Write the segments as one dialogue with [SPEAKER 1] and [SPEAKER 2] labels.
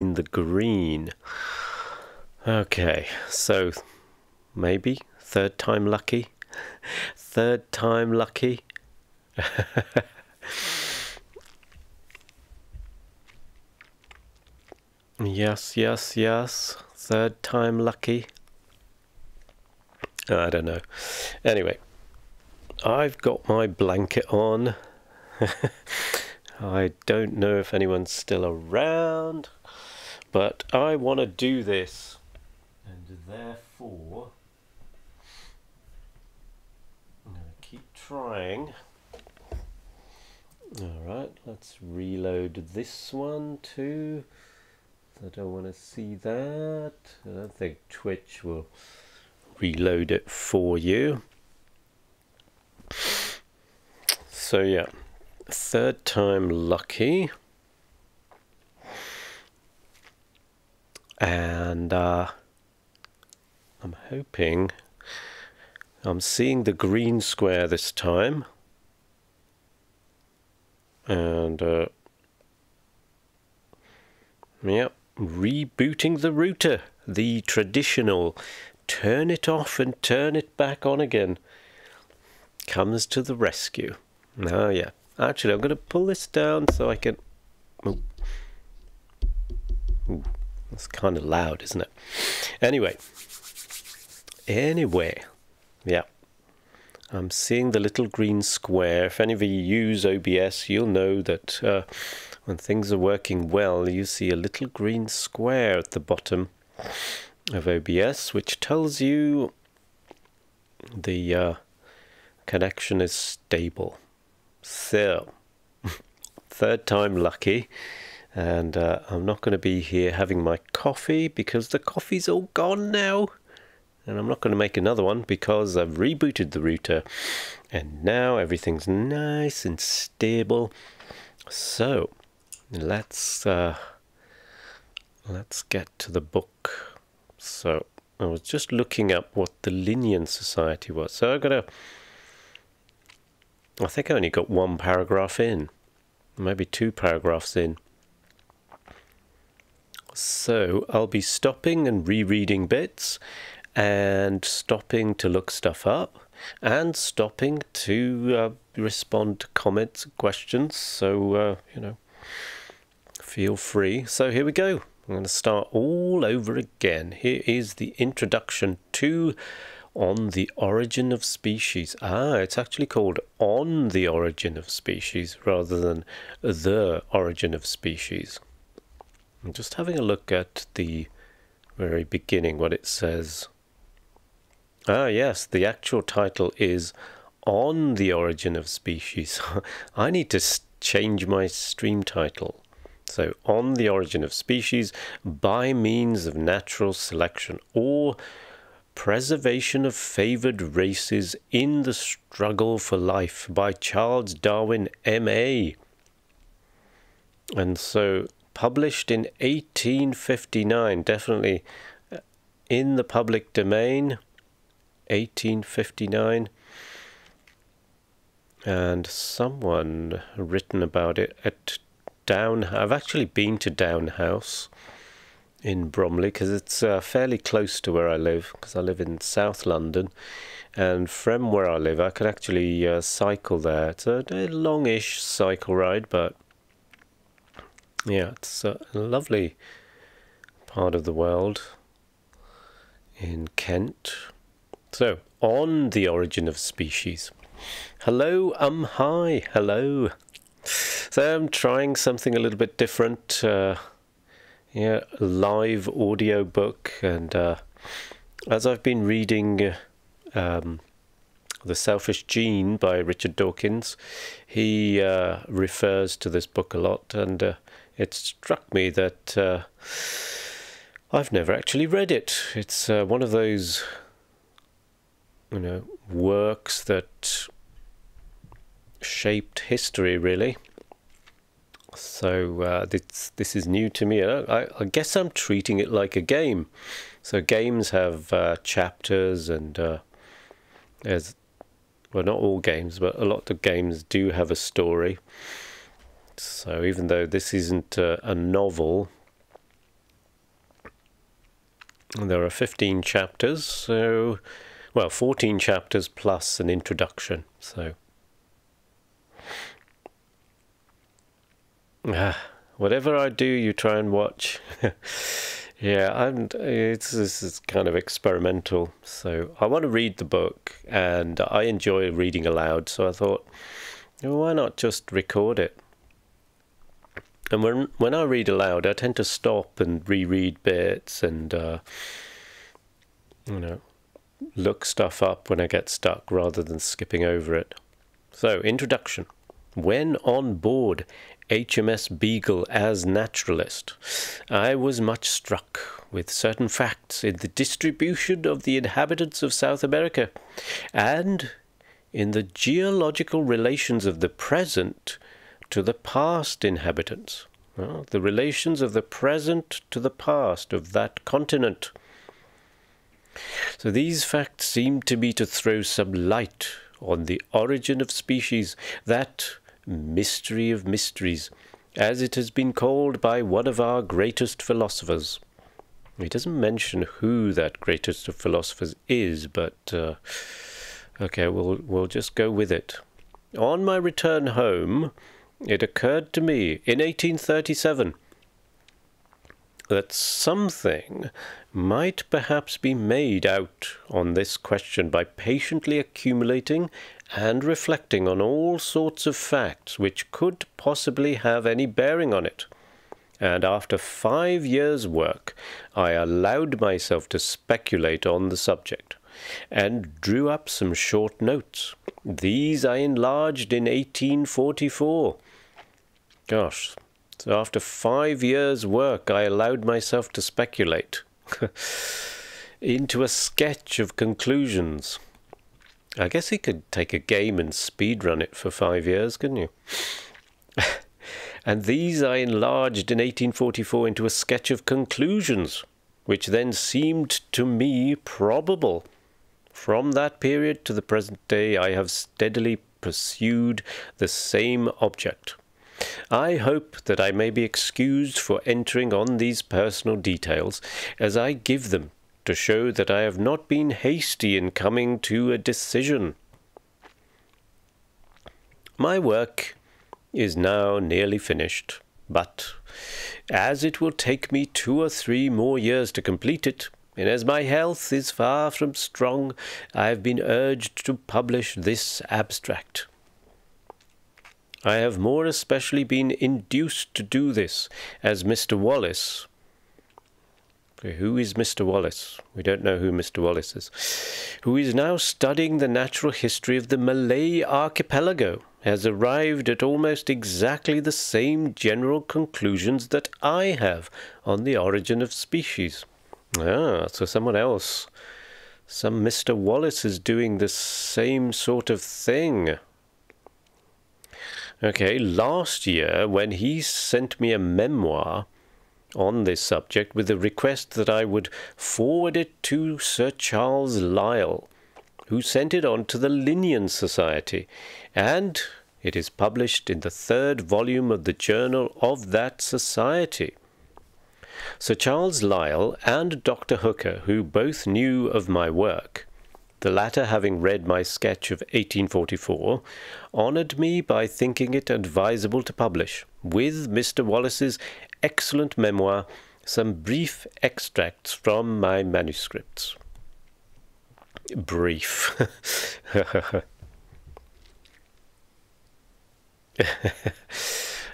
[SPEAKER 1] the green. Okay, so maybe third time lucky. Third time lucky. Yes, yes, yes. Third time lucky. I don't know. Anyway, I've got my blanket on. I don't know if anyone's still around, but I want to do this, and therefore I'm going to keep trying. Alright, let's reload this one too. I don't want to see that. I don't think Twitch will reload it for you. So yeah, third time lucky. And I'm hoping I'm seeing the green square this time. And yep, rebooting the router, the traditional turn it off and turn it back on again comes to the rescue. Oh yeah, actually I'm going to pull this down so I can... Ooh, that's kind of loud, isn't it? Anyway, yeah, I'm seeing the little green square. If any of you use OBS, you'll know that when things are working well, you see a little green square at the bottom of OBS, which tells you the connection is stable. So, third time lucky, and I'm not going to be here having my coffee because the coffee's all gone now. And I'm not going to make another one because I've rebooted the router and now everything's nice and stable. So let's get to the book. So I was just looking up what the Linnean Society was. So I think I only got one paragraph in, maybe two paragraphs in. So I'll be stopping and rereading bits, and stopping to look stuff up, and stopping to respond to comments and questions. So, you know, feel free. So here we go. I'm going to start all over again. Here is the introduction to On the Origin of Species. It's actually called On the Origin of Species rather than The Origin of Species. I'm just having a look at the very beginning, what it says. Yes, the actual title is On the Origin of Species. I need to change my stream title. So, On the Origin of Species by means of natural selection or preservation of favored races in the struggle for life by Charles Darwin, M.A. And so, published in 1859, definitely in the public domain. 1859, and someone written about it at I've actually been to Down House in Bromley because it's fairly close to where I live, because I live in South London, and from where I live I could actually cycle there. It's a longish cycle ride, but yeah, it's a lovely part of the world in Kent. So, On the Origin of Species. Hello, hi, hello. So I'm trying something a little bit different. Yeah, live audio book, and as I've been reading The Selfish Gene by Richard Dawkins, he refers to this book a lot, and it struck me that I've never actually read it. It's one of those, you know, works that shaped history, really. So this is new to me. I guess I'm treating it like a game. So games have chapters, and there's, well, not all games, but a lot of games do have a story. So even though this isn't a novel, There are 15 chapters, so, well, 14 chapters plus an introduction, so. Whatever I do, you try and watch. Yeah, this is kind of experimental, so I want to read the book, and I enjoy reading aloud, so I thought, well, why not just record it? And when I read aloud, I tend to stop and reread bits and, look stuff up when I get stuck rather than skipping over it. So, introduction. When on board HMS Beagle as naturalist, I was much struck with certain facts in the distribution of the inhabitants of South America and in the geological relations of the present to the past inhabitants. Well, the relations of the present to the past of that continent. So these facts seem to me to throw some light on the origin of species, that mystery of mysteries, as it has been called by one of our greatest philosophers. He doesn't mention who that greatest of philosophers is, but okay, we'll just go with it. On my return home, it occurred to me in 1837 that something might perhaps be made out on this question by patiently accumulating and reflecting on all sorts of facts which could possibly have any bearing on it. And after 5 years' work, I allowed myself to speculate on the subject, and drew up some short notes. These I enlarged in 1844. Gosh, so after 5 years' work, I allowed myself to speculate into a sketch of conclusions. I guess he could take a game and speedrun it for 5 years, couldn't you? And these I enlarged in 1844 into a sketch of conclusions, which then seemed to me probable. From that period to the present day, I have steadily pursued the same object. I hope that I may be excused for entering on these personal details, as I give them to show that I have not been hasty in coming to a decision. My work is now nearly finished, but as it will take me 2 or 3 more years to complete it, and as my health is far from strong, I have been urged to publish this abstract. I have more especially been induced to do this, as Mr. Wallace... Who is Mr. Wallace? We don't know who Mr. Wallace is. Who is now studying the natural history of the Malay archipelago, has arrived at almost exactly the same general conclusions that I have on the origin of species. Ah, so someone else, some Mr. Wallace is doing the same sort of thing. Okay, last year, when he sent me a memoir on this subject with the request that I would forward it to Sir Charles Lyell, who sent it on to the Linnean Society, and it is published in the 3rd volume of the Journal of that Society. Sir Charles Lyell and Dr. Hooker, who both knew of my work, the latter having read my sketch of 1844, honoured me by thinking it advisable to publish, with Mr. Wallace's excellent memoir, some brief extracts from my manuscripts. Brief.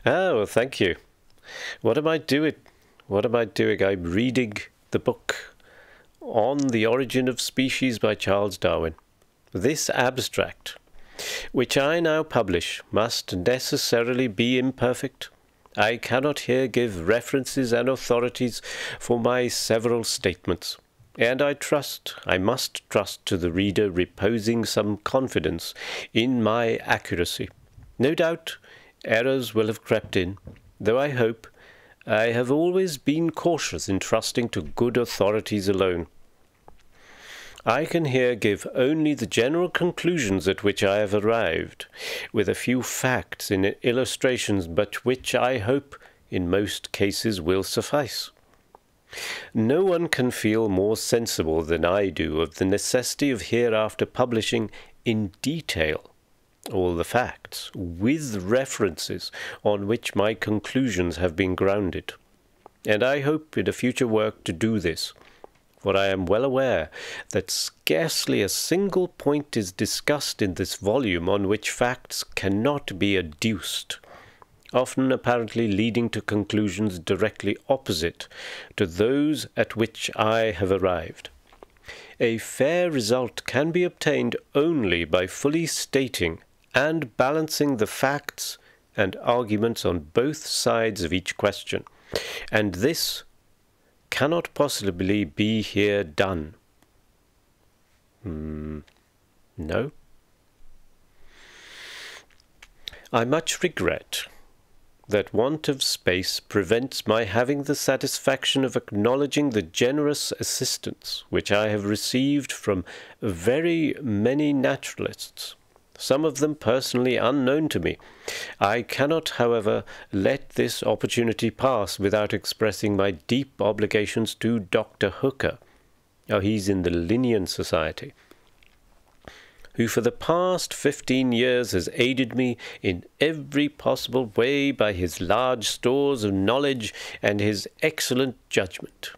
[SPEAKER 1] Oh, well, thank you. What am I doing? I'm reading the book On the Origin of Species by Charles Darwin. This abstract, which I now publish, must necessarily be imperfect. I cannot here give references and authorities for my several statements, and I must trust to the reader reposing some confidence in my accuracy. No doubt errors will have crept in, though I hope I have always been cautious in trusting to good authorities alone. I can here give only the general conclusions at which I have arrived, with a few facts in illustrations, but which I hope in most cases will suffice. No one can feel more sensible than I do of the necessity of hereafter publishing in detail all the facts, with references on which my conclusions have been grounded. And I hope in a future work to do this, for I am well aware that scarcely a single point is discussed in this volume on which facts cannot be adduced, often apparently leading to conclusions directly opposite to those at which I have arrived. A fair result can be obtained only by fully stating and balancing the facts and arguments on both sides of each question, and this cannot possibly be here done. No? I much regret that want of space prevents my having the satisfaction of acknowledging the generous assistance which I have received from very many naturalists, some of them personally unknown to me. I cannot, however, let this opportunity pass without expressing my deep obligations to Dr. Hooker. He's in the Linnean Society, who for the past 15 years has aided me in every possible way by his large stores of knowledge and his excellent judgment.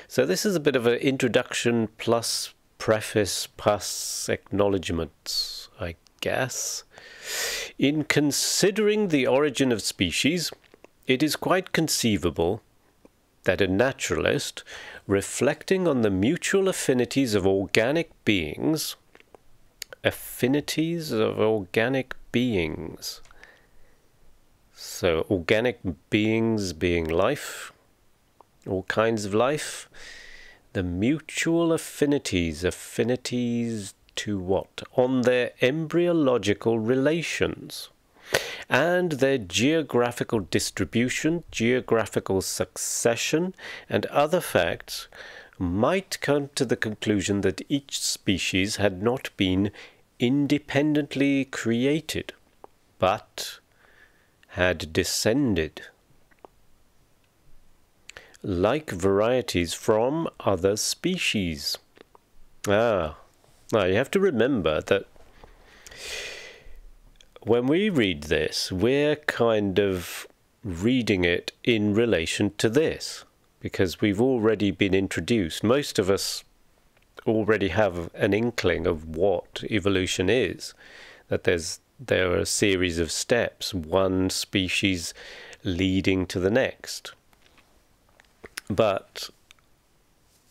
[SPEAKER 1] So this is a bit of an introduction plus preface plus acknowledgements, I guess. In considering the origin of species, it is quite conceivable that a naturalist, reflecting on the mutual affinities of organic beings, so organic beings being life, all kinds of life, the mutual affinities to what? On their embryological relations, and their geographical distribution, geographical succession, and other facts, might come to the conclusion that each species had not been independently created, but had descended, like varieties, from other species. Now you have to remember that when we read this, we're kind of reading it in relation to this, because we've already been introduced. Most of us already have an inkling of what evolution is, that there are a series of steps, one species leading to the next. But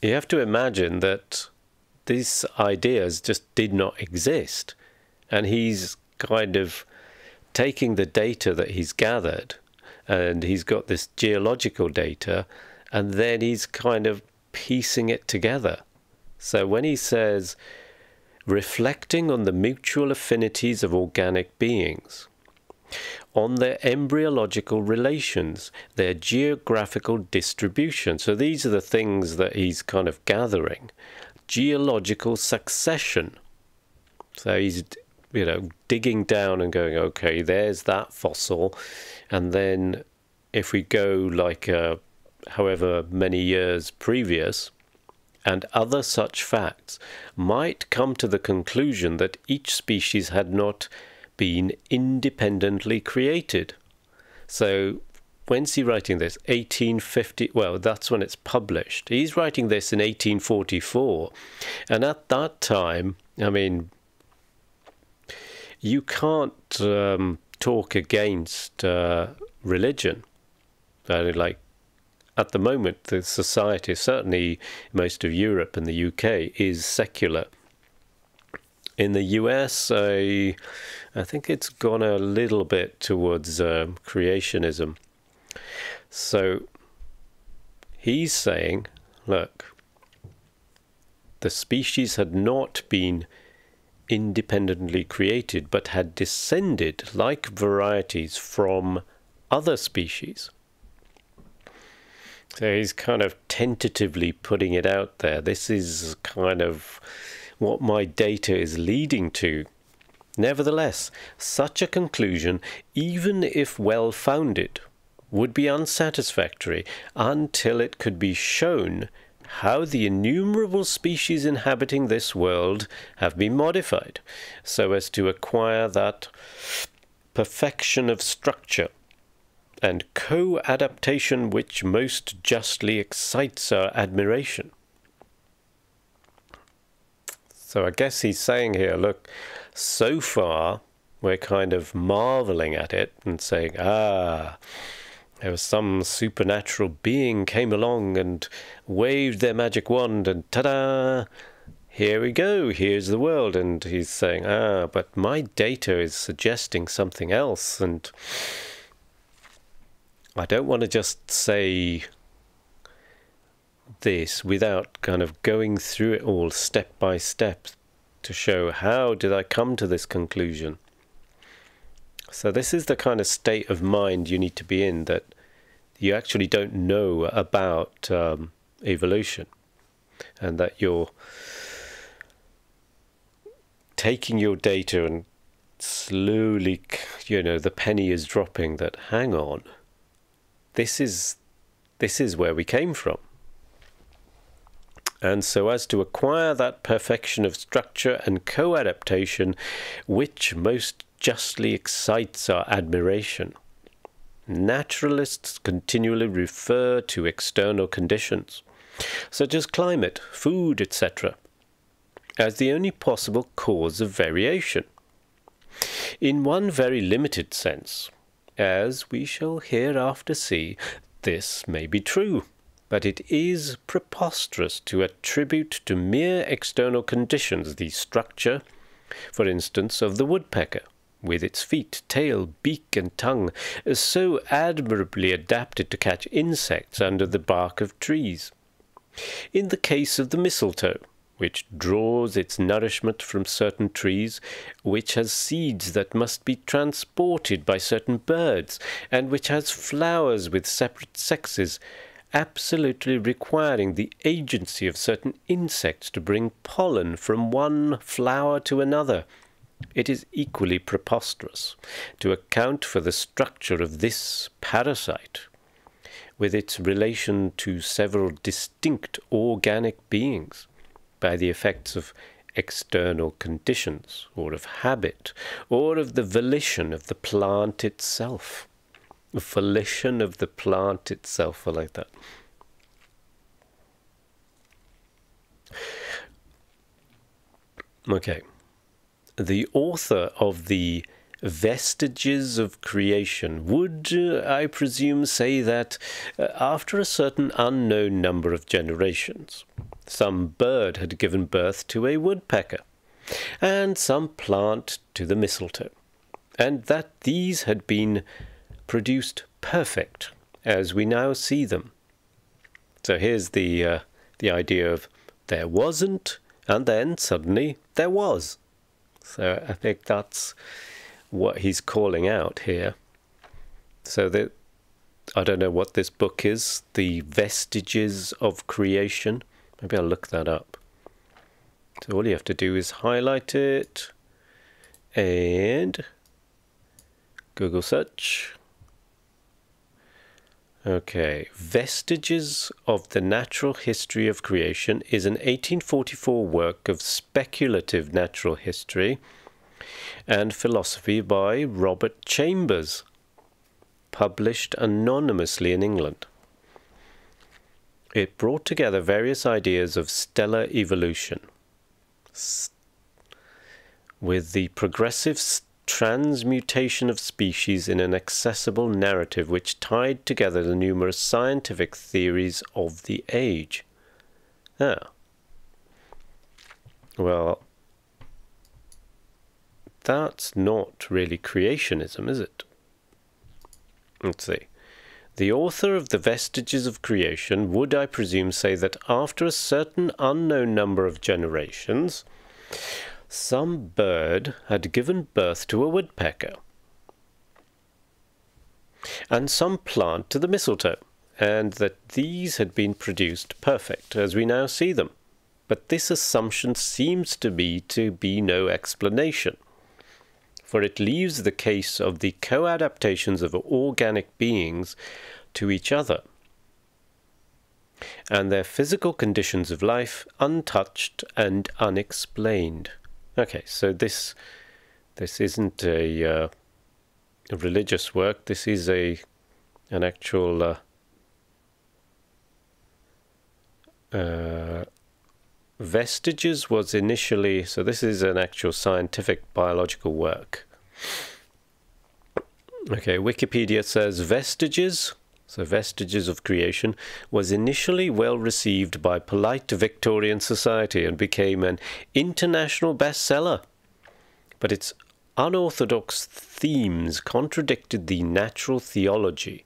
[SPEAKER 1] you have to imagine that these ideas just did not exist, and he's kind of taking the data that he's gathered, and he's got this geological data, and then he's kind of piecing it together. So when he says, reflecting on the mutual affinities of organic beings, on their embryological relations, their geographical distribution. So these are the things that he's kind of gathering. Geological succession. So he's, digging down and going, okay, there's that fossil. And then if we go like however many years previous, and other such facts, might come to the conclusion that each species had not been independently created. So when's he writing this? 1850, well, that's when it's published. He's writing this in 1844. And at that time, I mean, you can't talk against religion. Like, at the moment, the society, certainly most of Europe and the UK, is secular. In the US, I think it's gone a little bit towards creationism. So he's saying, look, the species had not been independently created, but had descended like varieties from other species. So he's kind of tentatively putting it out there. This is kind of what my data is leading to. Nevertheless, such a conclusion, even if well-founded, would be unsatisfactory until it could be shown how the innumerable species inhabiting this world have been modified so as to acquire that perfection of structure and co-adaptation which most justly excites our admiration. So I guess he's saying here, look, so far we're kind of marveling at it and saying, there was some supernatural being came along and waved their magic wand and ta-da, here we go, here's the world. And he's saying, but my data is suggesting something else, and I don't want to just say this without kind of going through it all step by step to show how did I come to this conclusion. So this is the kind of state of mind you need to be in, that you actually don't know about evolution, and that you're taking your data and slowly, the penny is dropping that, hang on, this is where we came from. And so as to acquire that perfection of structure and co-adaptation which most justly excites our admiration, naturalists continually refer to external conditions, such as climate, food, etc., as the only possible cause of variation. In one very limited sense, as we shall hereafter see, this may be true, but it is preposterous to attribute to mere external conditions the structure, for instance, of the woodpecker, with its feet, tail, beak and tongue, so admirably adapted to catch insects under the bark of trees. In the case of the mistletoe, which draws its nourishment from certain trees, which has seeds that must be transported by certain birds, and which has flowers with separate sexes, absolutely requiring the agency of certain insects to bring pollen from one flower to another, it is equally preposterous to account for the structure of this parasite, with its relation to several distinct organic beings, by the effects of external conditions, or of habit, or of the volition of the plant itself. The volition of the plant itself, I like that. Okay. The author of the Vestiges of Creation would, I presume, say that after a certain unknown number of generations, some bird had given birth to a woodpecker, and some plant to the mistletoe, and that these had been produced perfect, as we now see them. So here's the idea of there wasn't, and then suddenly there was. So I think that's what he's calling out here. So that, I don't know what this book is, the Vestiges of Creation. Maybe I'll look that up. So all you have to do is highlight it and Google search. Okay, Vestiges of the Natural History of Creation is an 1844 work of speculative natural history and philosophy by Robert Chambers, published anonymously in England. It brought together various ideas of stellar evolution with the progressive transmutation of species in an accessible narrative which tied together the numerous scientific theories of the age. Well, that's not really creationism, is it? Let's see. The author of the Vestiges of Creation would, I presume, say that after a certain unknown number of generations, some bird had given birth to a woodpecker, and some plant to the mistletoe, and that these had been produced perfect, as we now see them. But this assumption seems to be no explanation. for it leaves the case of the co-adaptations of organic beings to each other, and their physical conditions of life untouched and unexplained. Okay, so this isn't a religious work. This is an actual Vestiges was initially, so this is an actual scientific biological work. Okay, Wikipedia says Vestiges, so Vestiges of Creation, was initially well received by polite Victorian society and became an international bestseller. But its unorthodox themes contradicted the natural theology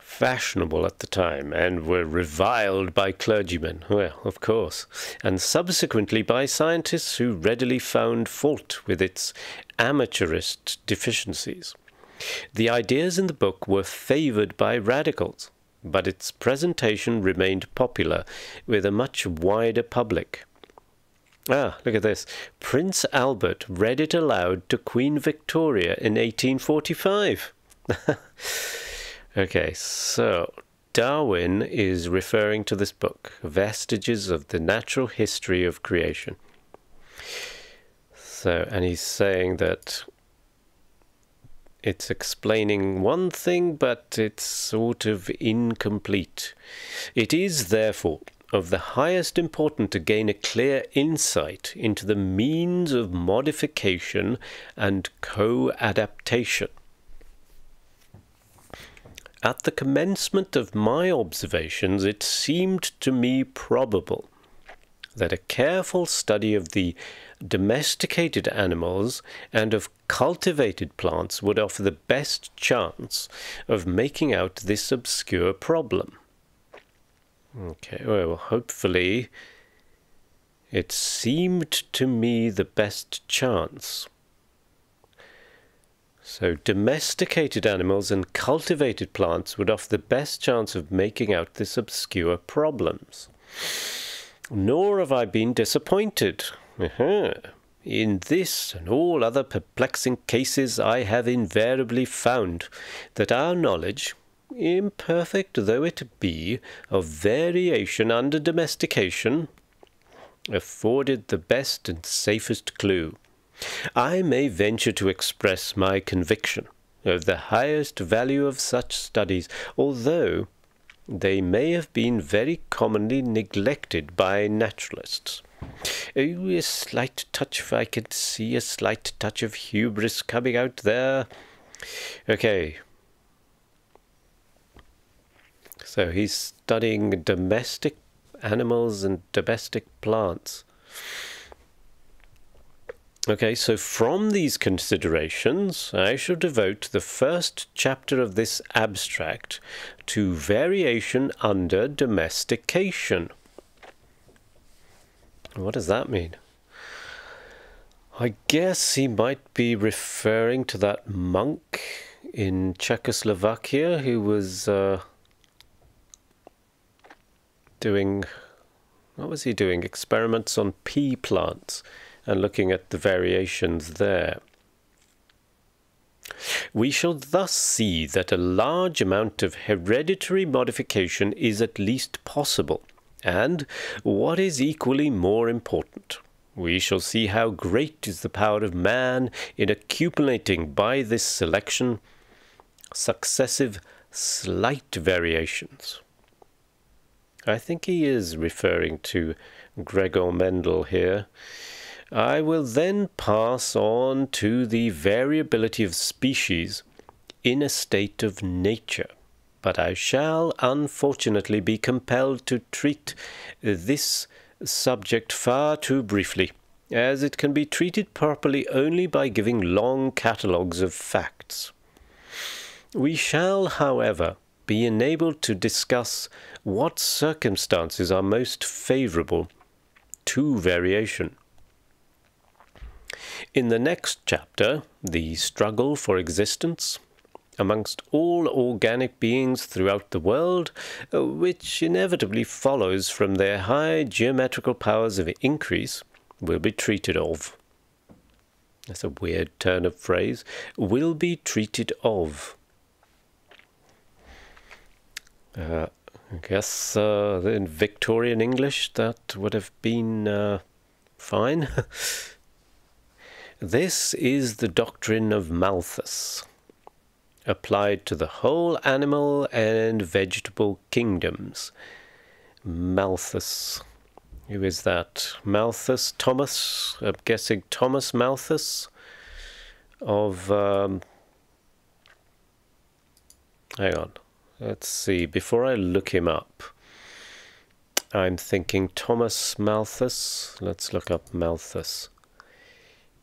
[SPEAKER 1] fashionable at the time and were reviled by clergymen, well, of course, and subsequently by scientists who readily found fault with its amateurist deficiencies. The ideas in the book were favoured by radicals, but its presentation remained popular with a much wider public. Ah, look at this. Prince Albert read it aloud to Queen Victoria in 1845. Okay, so Darwin is referring to this book, Vestiges of the Natural History of Creation. So, and he's saying that it's explaining one thing, but it's sort of incomplete. It is, therefore, of the highest importance to gain a clear insight into the means of modification and co-adaptation. At the commencement of my observations, it seemed to me probable that a careful study of the domesticated animals and of cultivated plants would offer the best chance of making out this obscure problem. Okay, well, hopefully it seemed to me the best chance. So domesticated animals and cultivated plants would offer the best chance of making out this obscure problems. Nor have I been disappointed. In this and all other perplexing cases I have invariably found that our knowledge, imperfect though it be, of variation under domestication, afforded the best and safest clue. I may venture to express my conviction of the highest value of such studies, although they may have been very commonly neglected by naturalists. A slight touch, if I could see a slight touch of hubris coming out there. Okay. So he's studying domestic animals and domestic plants. Okay, so from these considerations, I shall devote the first chapter of this abstract to variation under domestication. What does that mean? I guess he might be referring to that monk in Czechoslovakia who was doing, what was he doing? Experiments on pea plants and looking at the variations there. We shall thus see that a large amount of hereditary modification is at least possible, and, what is equally more important, we shall see how great is the power of man in accumulating by this selection successive slight variations. I think he is referring to Gregor Mendel here. I will then pass on to the variability of species in a state of nature, but I shall unfortunately be compelled to treat this subject far too briefly, as it can be treated properly only by giving long catalogues of facts. We shall, however, be enabled to discuss what circumstances are most favourable to variation. In the next chapter, the struggle for existence amongst all organic beings throughout the world, which inevitably follows from their high geometrical powers of increase, will be treated of. That's a weird turn of phrase. Will be treated of. I guess in Victorian English that would have been fine. This is the doctrine of Malthus, applied to the whole animal and vegetable kingdoms. Malthus. Who is that? Malthus? Thomas? I'm guessing Thomas Malthus of... hang on. Let's see. Before I look him up, I'm thinking Thomas Malthus. Let's look up Malthus.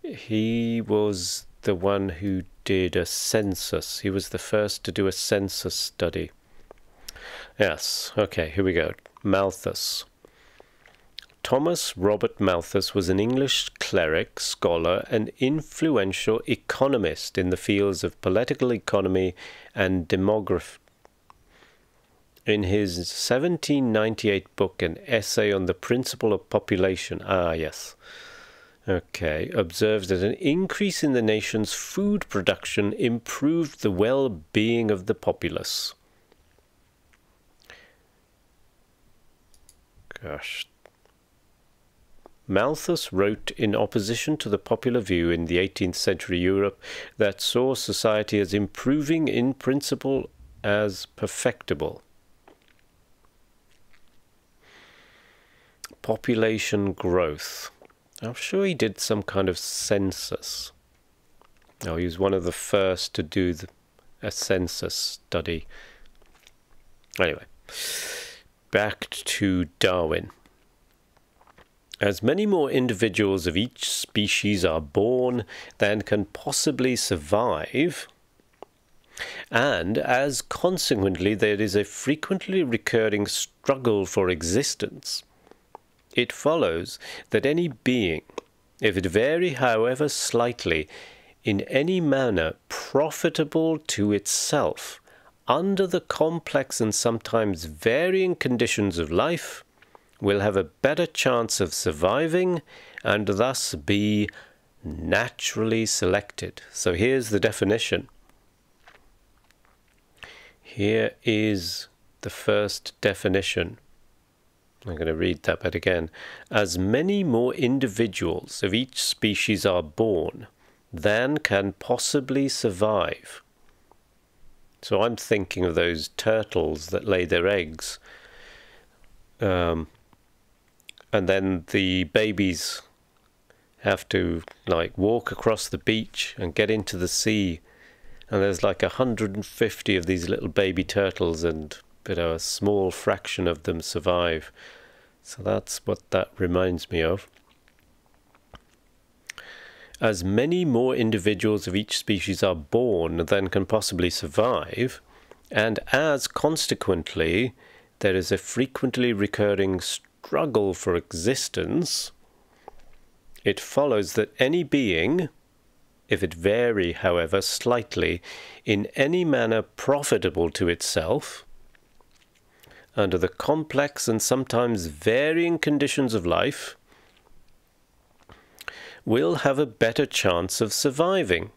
[SPEAKER 1] He was the one who did a census. He was the first to do a census study. Yes. Okay, here we go. Malthus. Thomas Robert Malthus was an English cleric, scholar, and influential economist in the fields of political economy and demography. In his 1798 book, An Essay on the Principle of Population, observes that an increase in the nation's food production improved the well-being of the populace. Gosh. Malthus wrote in opposition to the popular view in the 18th century Europe that saw society as improving in principle as perfectible. Population growth. I'm sure he did some kind of census. Oh, he was one of the first to do a census study. Anyway, back to Darwin. As many more individuals of each species are born than can possibly survive, and as consequently there is a frequently recurring struggle for existence, it follows that any being, if it vary however slightly, in any manner profitable to itself, under the complex and sometimes varying conditions of life, will have a better chance of surviving and thus be naturally selected. So here's the definition. Here is the first definition. I'm going to read that bit again. As many more individuals of each species are born than can possibly survive. So I'm thinking of those turtles that lay their eggs. And then the babies have to like walk across the beach and get into the sea. And there's like 150 of these little baby turtles, and a small fraction of them survive. So that's what that reminds me of. As many more individuals of each species are born than can possibly survive, and as consequently there is a frequently recurring struggle for existence, it follows that any being, if it vary however slightly, in any manner profitable to itself, under the complex and sometimes varying conditions of life, will have a better chance of surviving,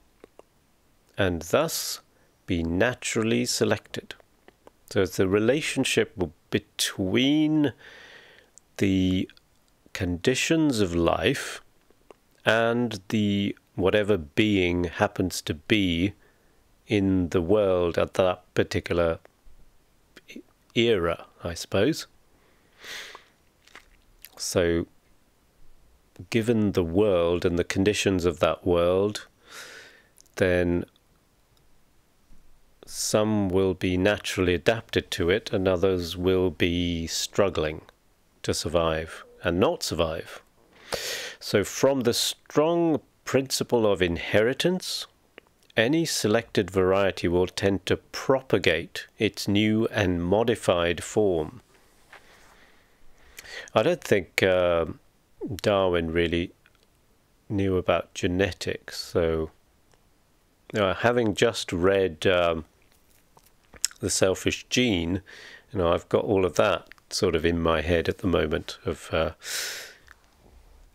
[SPEAKER 1] and thus be naturally selected. So it's the relationship between the conditions of life and the whatever being happens to be in the world at that particular era, I suppose. So given the world and the conditions of that world, then some will be naturally adapted to it and others will be struggling to survive and not survive. So from the strong principle of inheritance, any selected variety will tend to propagate its new and modified form. I don't think Darwin really knew about genetics, so having just read The Selfish Gene, I've got all of that sort of in my head at the moment of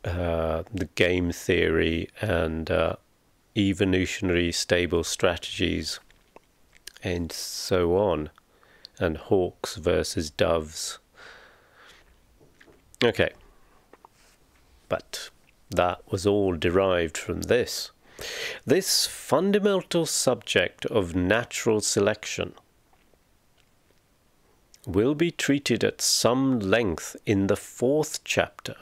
[SPEAKER 1] the game theory and evolutionary stable strategies, and so on, and hawks versus doves. Okay, but that was all derived from this. This fundamental subject of natural selection will be treated at some length in the 4th chapter.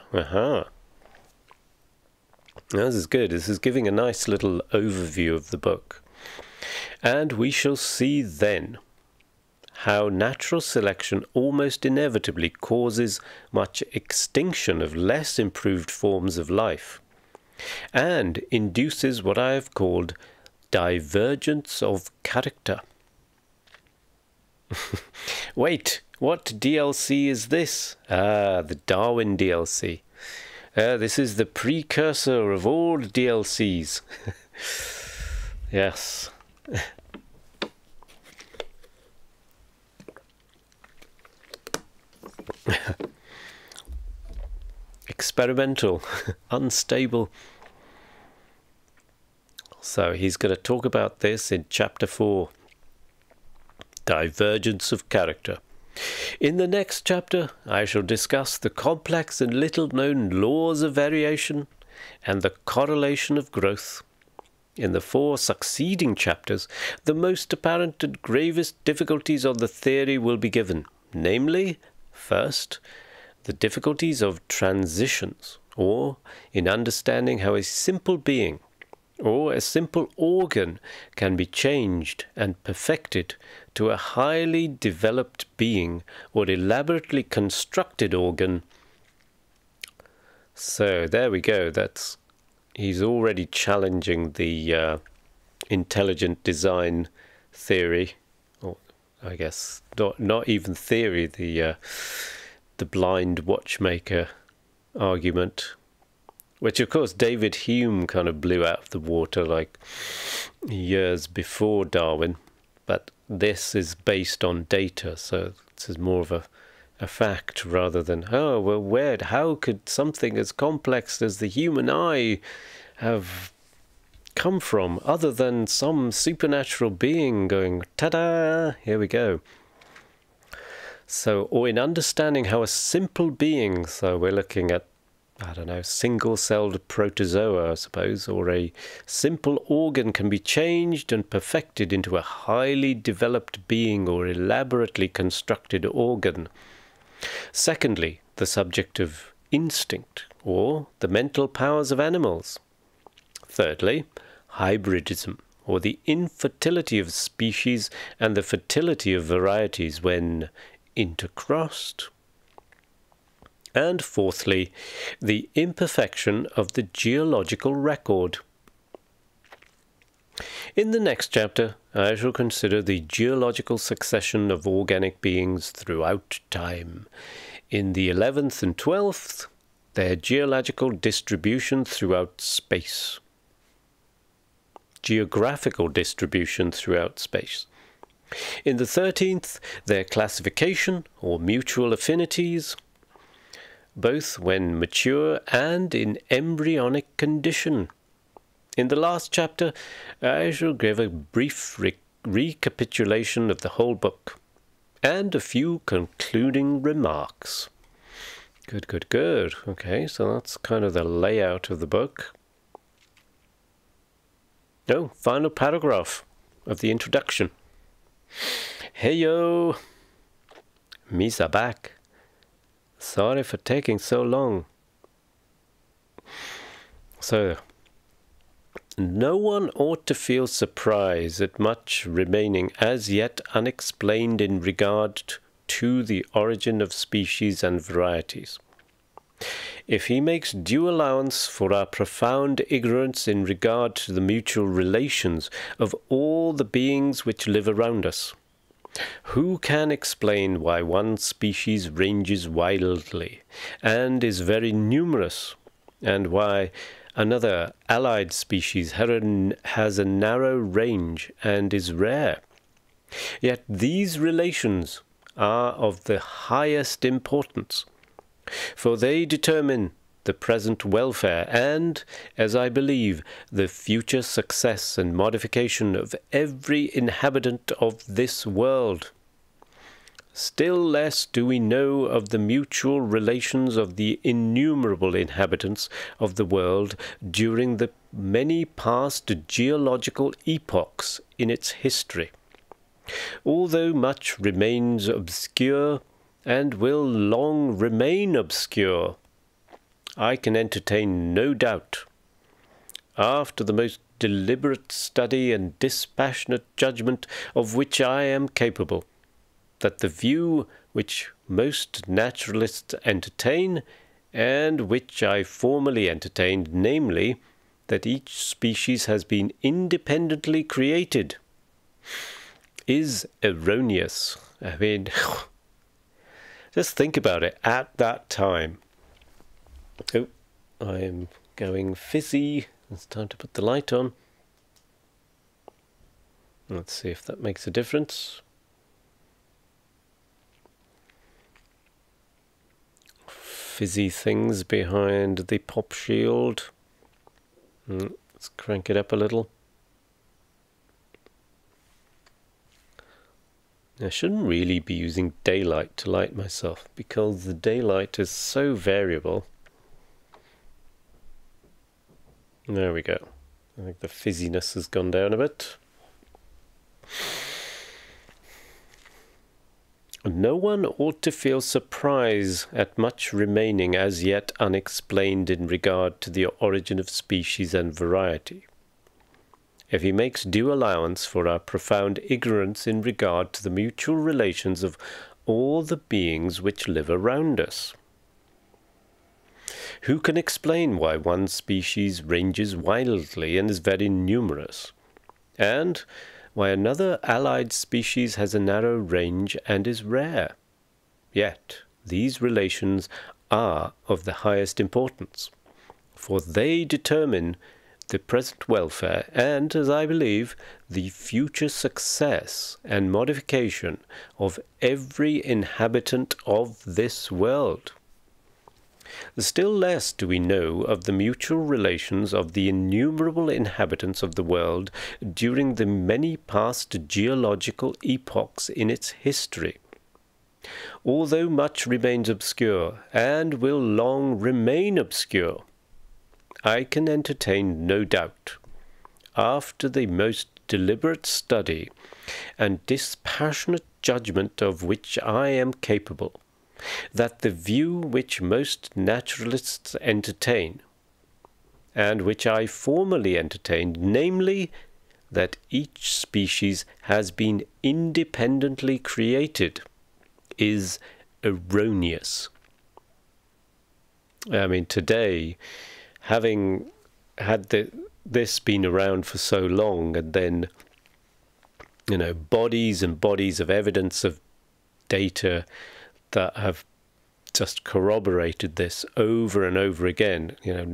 [SPEAKER 1] This is good. This is giving a nice little overview of the book. And we shall see then how natural selection almost inevitably causes much extinction of less improved forms of life, and induces what I have called divergence of character. Wait, what DLC is this? The Darwin DLC. This is the precursor of all DLCs. Yes. Experimental, unstable. So he's going to talk about this in chapter 4. Divergence of character. In the next chapter, I shall discuss the complex and little-known laws of variation and the correlation of growth. In the 4 succeeding chapters, the most apparent and gravest difficulties of the theory will be given, namely, first, the difficulties of transitions, or in understanding how a simple being or a simple organ can be changed and perfected to a highly developed being or elaborately constructed organ. So there we go. He's already challenging the intelligent design theory, or I guess not even theory, the blind watchmaker argument, which of course David Hume kind of blew out of the water like years before Darwin, but this is based on data, so this is more of a fact rather than, oh, well, how could something as complex as the human eye have come from, other than some supernatural being going, ta-da, here we go. So, or in understanding how a simple being, so we're looking at, I don't know, single-celled protozoa, I suppose, or a simple organ can be changed and perfected into a highly developed being or elaborately constructed organ. Secondly, the subject of instinct, or the mental powers of animals. Thirdly, hybridism, or the infertility of species and the fertility of varieties when intercrossed. And fourthly, the imperfection of the geological record. In the next chapter, I shall consider the geological succession of organic beings throughout time. In the 11th and 12th, their geological distribution throughout space. Geographical distribution throughout space. In the 13th, their classification or mutual affinities, both when mature and in embryonic condition. In the last chapter, I shall give a brief recapitulation of the whole book and a few concluding remarks. Good, good, good. Okay, so that's kind of the layout of the book. Oh, final paragraph of the introduction. Heyo! Misa back. Sorry for taking so long. So, no one ought to feel surprise at much remaining as yet unexplained in regard to the origin of species and varieties. If he makes due allowance for our profound ignorance in regard to the mutual relations of all the beings which live around us, who can explain why one species ranges wildly and is very numerous, and why another allied species has a narrow range and is rare? Yet these relations are of the highest importance, for they determine the present welfare, and, as I believe, the future success and modification of every inhabitant of this world. Still less do we know of the mutual relations of the innumerable inhabitants of the world during the many past geological epochs in its history. Although much remains obscure, and will long remain obscure, I can entertain no doubt, after the most deliberate study and dispassionate judgment of which I am capable, that the view which most naturalists entertain, and which I formerly entertained, namely, that each species has been independently created, is erroneous. I mean, just think about it at that time. Oh, I am going fizzy. It's time to put the light on. Let's see if that makes a difference. Fizzy things behind the pop shield. Let's crank it up a little. I shouldn't really be using daylight to light myself, because the daylight is so variable. There we go. I think the fizziness has gone down a bit. No one ought to feel surprise at much remaining as yet unexplained in regard to the origin of species and variety, if he makes due allowance for our profound ignorance in regard to the mutual relations of all the beings which live around us. Who can explain why one species ranges wildly and is very numerous, and why another allied species has a narrow range and is rare? Yet these relations are of the highest importance, for they determine the present welfare and, as I believe, the future success and modification of every inhabitant of this world. Still less do we know of the mutual relations of the innumerable inhabitants of the world during the many past geological epochs in its history. Although much remains obscure, and will long remain obscure, I can entertain no doubt, after the most deliberate study and dispassionate judgment of which I am capable, that the view which most naturalists entertain, and which I formerly entertained, namely, that each species has been independently created, is erroneous. I mean, today, having had this been around for so long, and then, you know, bodies and bodies of evidence of data that have just corroborated this over and over again, you know,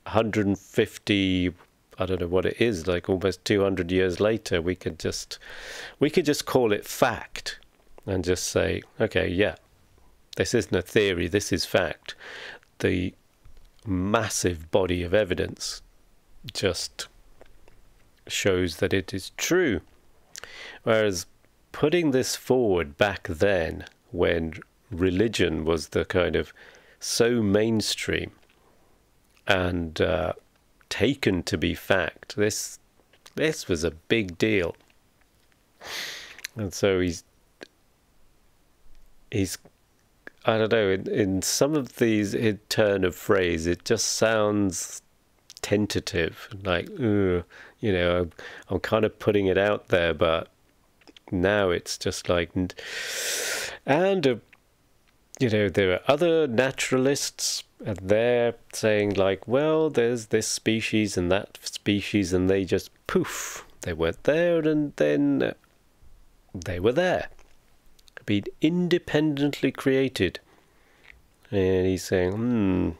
[SPEAKER 1] 150, I don't know what it is, like almost 200 years later, we could just call it fact and just say, okay, yeah, this isn't a theory, this is fact. The massive body of evidence just shows that it is true. Whereas putting this forward back then, when religion was the kind of so mainstream and taken to be fact, this was a big deal. And so he's I don't know, in some of these turn of phrase, it just sounds tentative, like, you know, I'm kind of putting it out there, but now it's just like, and, you know, there are other naturalists, and they're saying like, well, there's this species and that species, and they just, poof, they weren't there, and then they were there. Been independently created. And he's saying,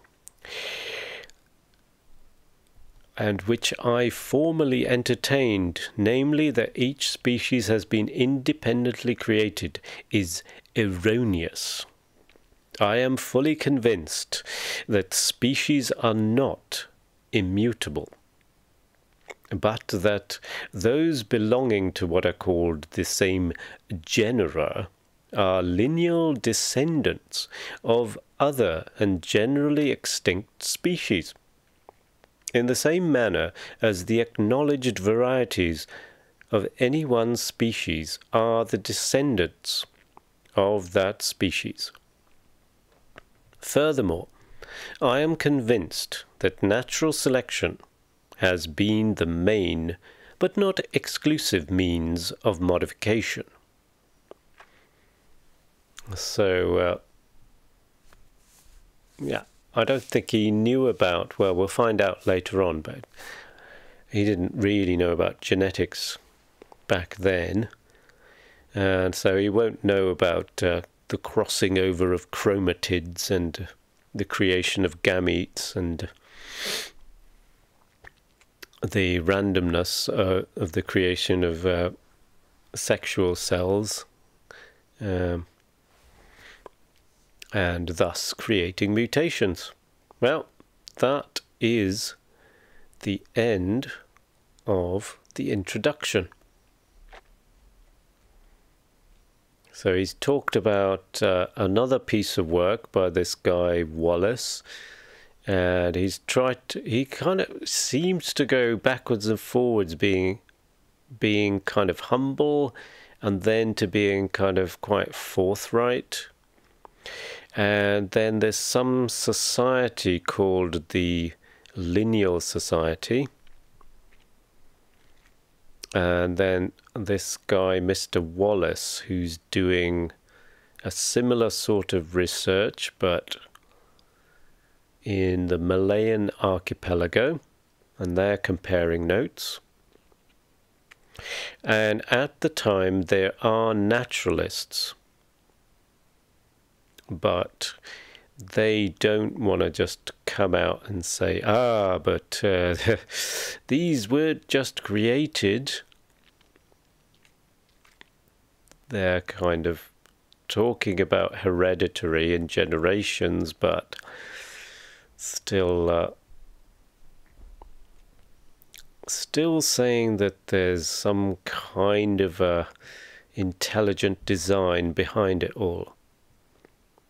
[SPEAKER 1] and which I formerly entertained, namely that each species has been independently created, is erroneous. I am fully convinced that species are not immutable, but that those belonging to what are called the same genera are lineal descendants of other and generally extinct species, in the same manner as the acknowledged varieties of any one species are the descendants of that species. Furthermore, I am convinced that natural selection has been the main, but not exclusive means of modification. So, yeah, I don't think he knew about, well, we'll find out later on, but he didn't really know about genetics back then. And so he won't know about the crossing over of chromatids and the creation of gametes and the randomness of the creation of sexual cells, and thus creating mutations. Well, that is the end of the introduction. So he's talked about another piece of work by this guy Wallace, and he kind of seems to go backwards and forwards, being kind of humble and then to being kind of quite forthright. And then there's some society called the Lineal Society. And then this guy, Mr. Wallace, who's doing a similar sort of research, but in the Malayan archipelago, and they're comparing notes. And at the time, there are naturalists, but they don't want to just come out and say, but these were just created. They're kind of talking about hereditary and generations, but still saying that there's some kind of a intelligent design behind it all.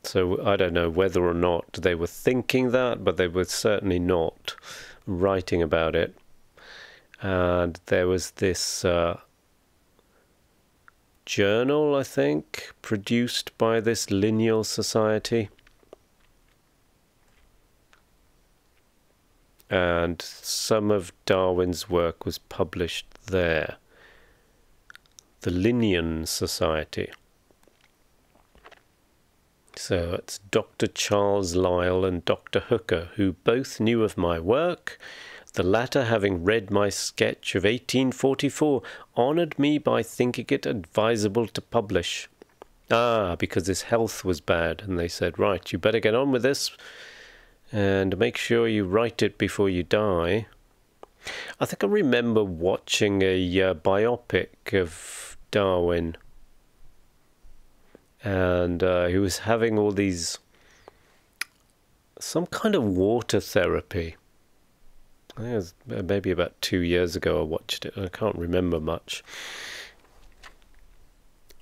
[SPEAKER 1] So I don't know whether or not they were thinking that, but they were certainly not writing about it. And there was this journal, I think, produced by this Lineal Society. And some of Darwin's work was published there. The Linnean Society. So it's Dr. Charles Lyell and Dr. Hooker, who both knew of my work, the latter having read my sketch of 1844, honoured me by thinking it advisable to publish. Because his health was bad, and they said, right, you better get on with this, and make sure you write it before you die. I think I remember watching a biopic of Darwin, and he was having all these, some kind of water therapy. I think it was maybe about 2 years ago I watched it. I can't remember much.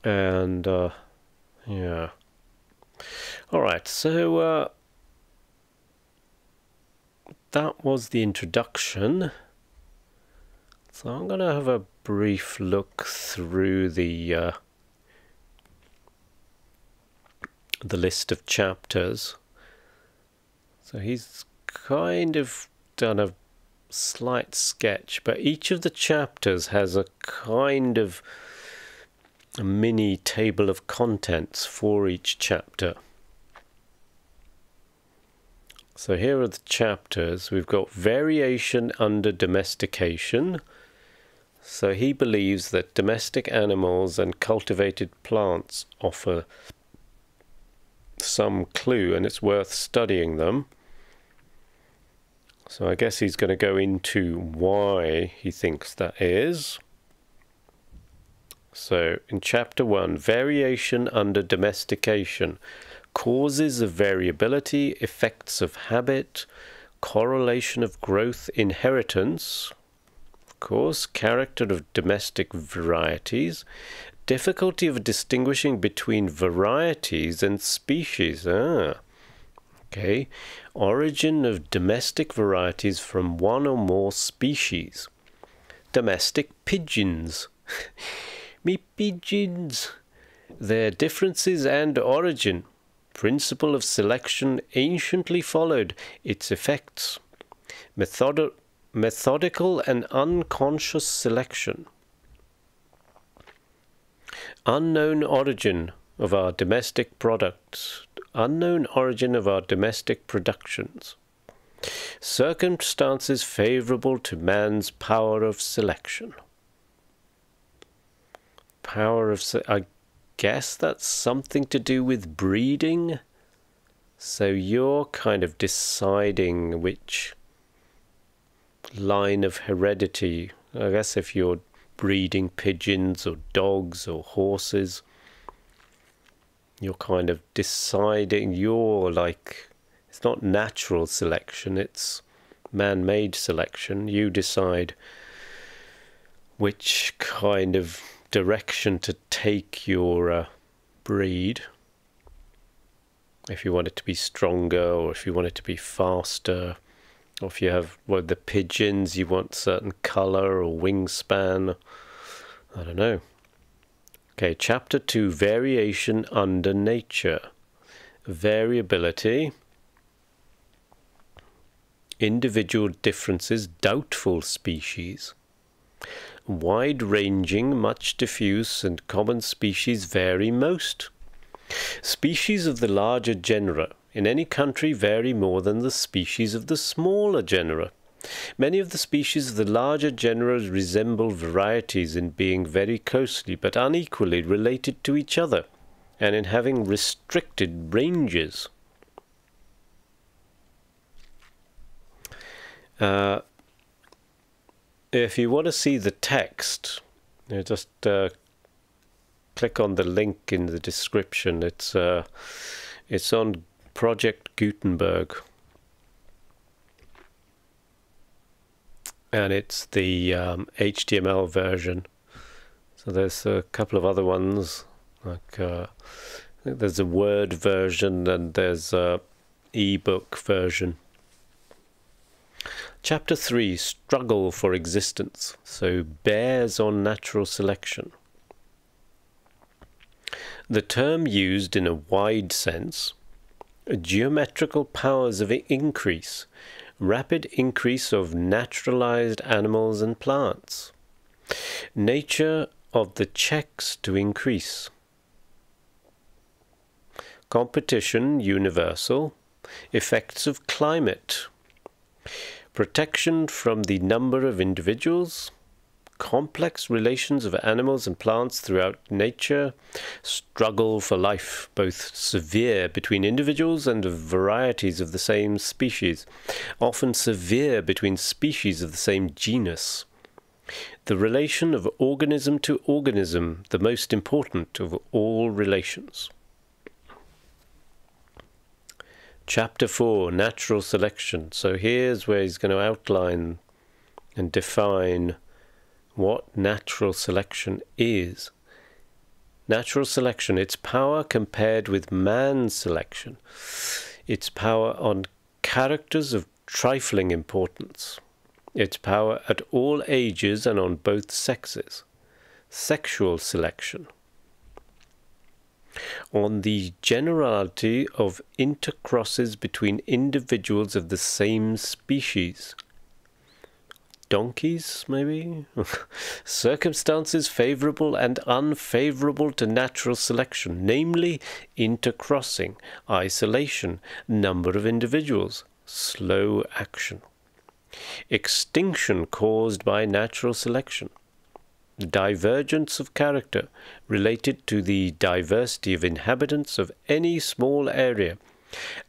[SPEAKER 1] And, yeah. Alright, so that was the introduction. So I'm going to have a brief look through the list of chapters. So he's kind of done a slight sketch, but each of the chapters has a kind of a mini table of contents for each chapter. So here are the chapters. We've got variation under domestication. So he believes that domestic animals and cultivated plants offer some clue, and it's worth studying them. So I guess he's going to go into why he thinks that is. So in chapter 1, variation under domestication. causes of variability, effects of habit, correlation of growth, inheritance, of course, character of domestic varieties, difficulty of distinguishing between varieties and species. Okay. Origin of domestic varieties from one or more species. Domestic pigeons. Me pigeons. Their differences and origin. Principle of selection anciently followed. Its effects. Methodical and unconscious selection. Unknown origin of our domestic products. Unknown origin of our domestic productions. Circumstances favourable to man's power of selection. I guess that's something to do with breeding. So you're kind of deciding which line of heredity. I guess if you're breeding pigeons or dogs or horses, you're kind of deciding, it's not natural selection, it's man-made selection. You decide which kind of direction to take your breed. If you want it to be stronger, or if you want it to be faster, or if you have, the pigeons, you want certain colour or wingspan. I don't know. Okay, Chapter 2, Variation under Nature. Variability. Individual differences, doubtful species. Wide-ranging, much diffuse, and common species vary most. Species of the larger genera in any country vary more than the species of the smaller genera. Many of the species of the larger genera resemble varieties in being very closely but unequally related to each other, and in having restricted ranges. If you want to see the text, just click on the link in the description. It's on Project Gutenberg. And it's the HTML version. So there's a couple of other ones, like I think there's a Word version and there's a ebook version. Chapter 3, Struggle for Existence. So bears on natural selection. The term used in a wide sense, geometrical powers of increase, rapid increase of naturalized animals and plants, nature of the checks to increase, competition universal, effects of climate, protection from the number of individuals, complex relations of animals and plants throughout nature, struggle for life, both severe between individuals and varieties of the same species, often severe between species of the same genus. The relation of organism to organism, the most important of all relations. Chapter 4, Natural Selection. So here's where he's going to outline and define what natural selection is. Natural selection, its power compared with man's selection, its power on characters of trifling importance, its power at all ages and on both sexes, sexual selection, on the generality of intercrosses between individuals of the same species. Donkeys, maybe? Circumstances favourable and unfavourable to natural selection, namely intercrossing, isolation, number of individuals, slow action. Extinction caused by natural selection. Divergence of character related to the diversity of inhabitants of any small area,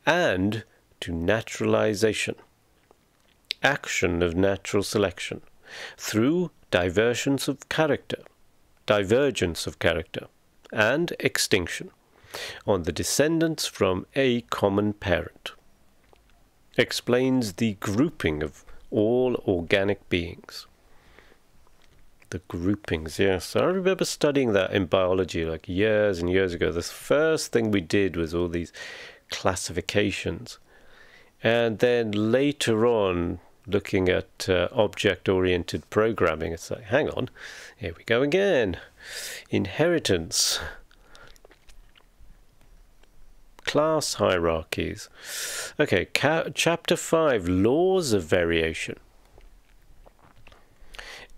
[SPEAKER 1] and to naturalization. Action of natural selection through divergence of character, and extinction. on the descendants from a common parent. Explains the grouping of all organic beings. The groupings, yes. I remember studying that in biology like years and years ago. The first thing we did was all these classifications. And then later on, looking at object-oriented programming, it's like, hang on, here we go again. Inheritance. Class hierarchies. Okay, Chapter 5, Laws of Variation.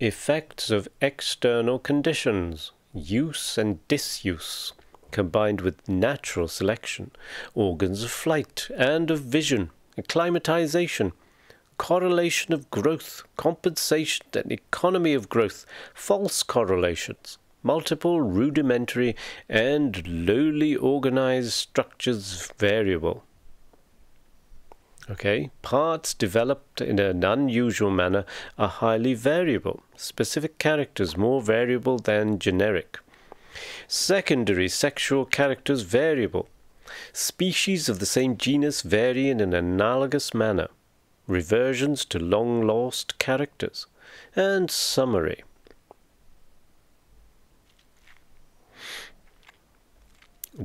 [SPEAKER 1] Effects of external conditions, use and disuse, combined with natural selection, organs of flight and of vision, acclimatization, correlation of growth, compensation and economy of growth, false correlations, multiple rudimentary and lowly organized structures variable. Okay, parts developed in an unusual manner are highly variable, specific characters more variable than generic. Secondary sexual characters variable. Species of the same genus vary in an analogous manner. Reversions to long-lost characters. And summary.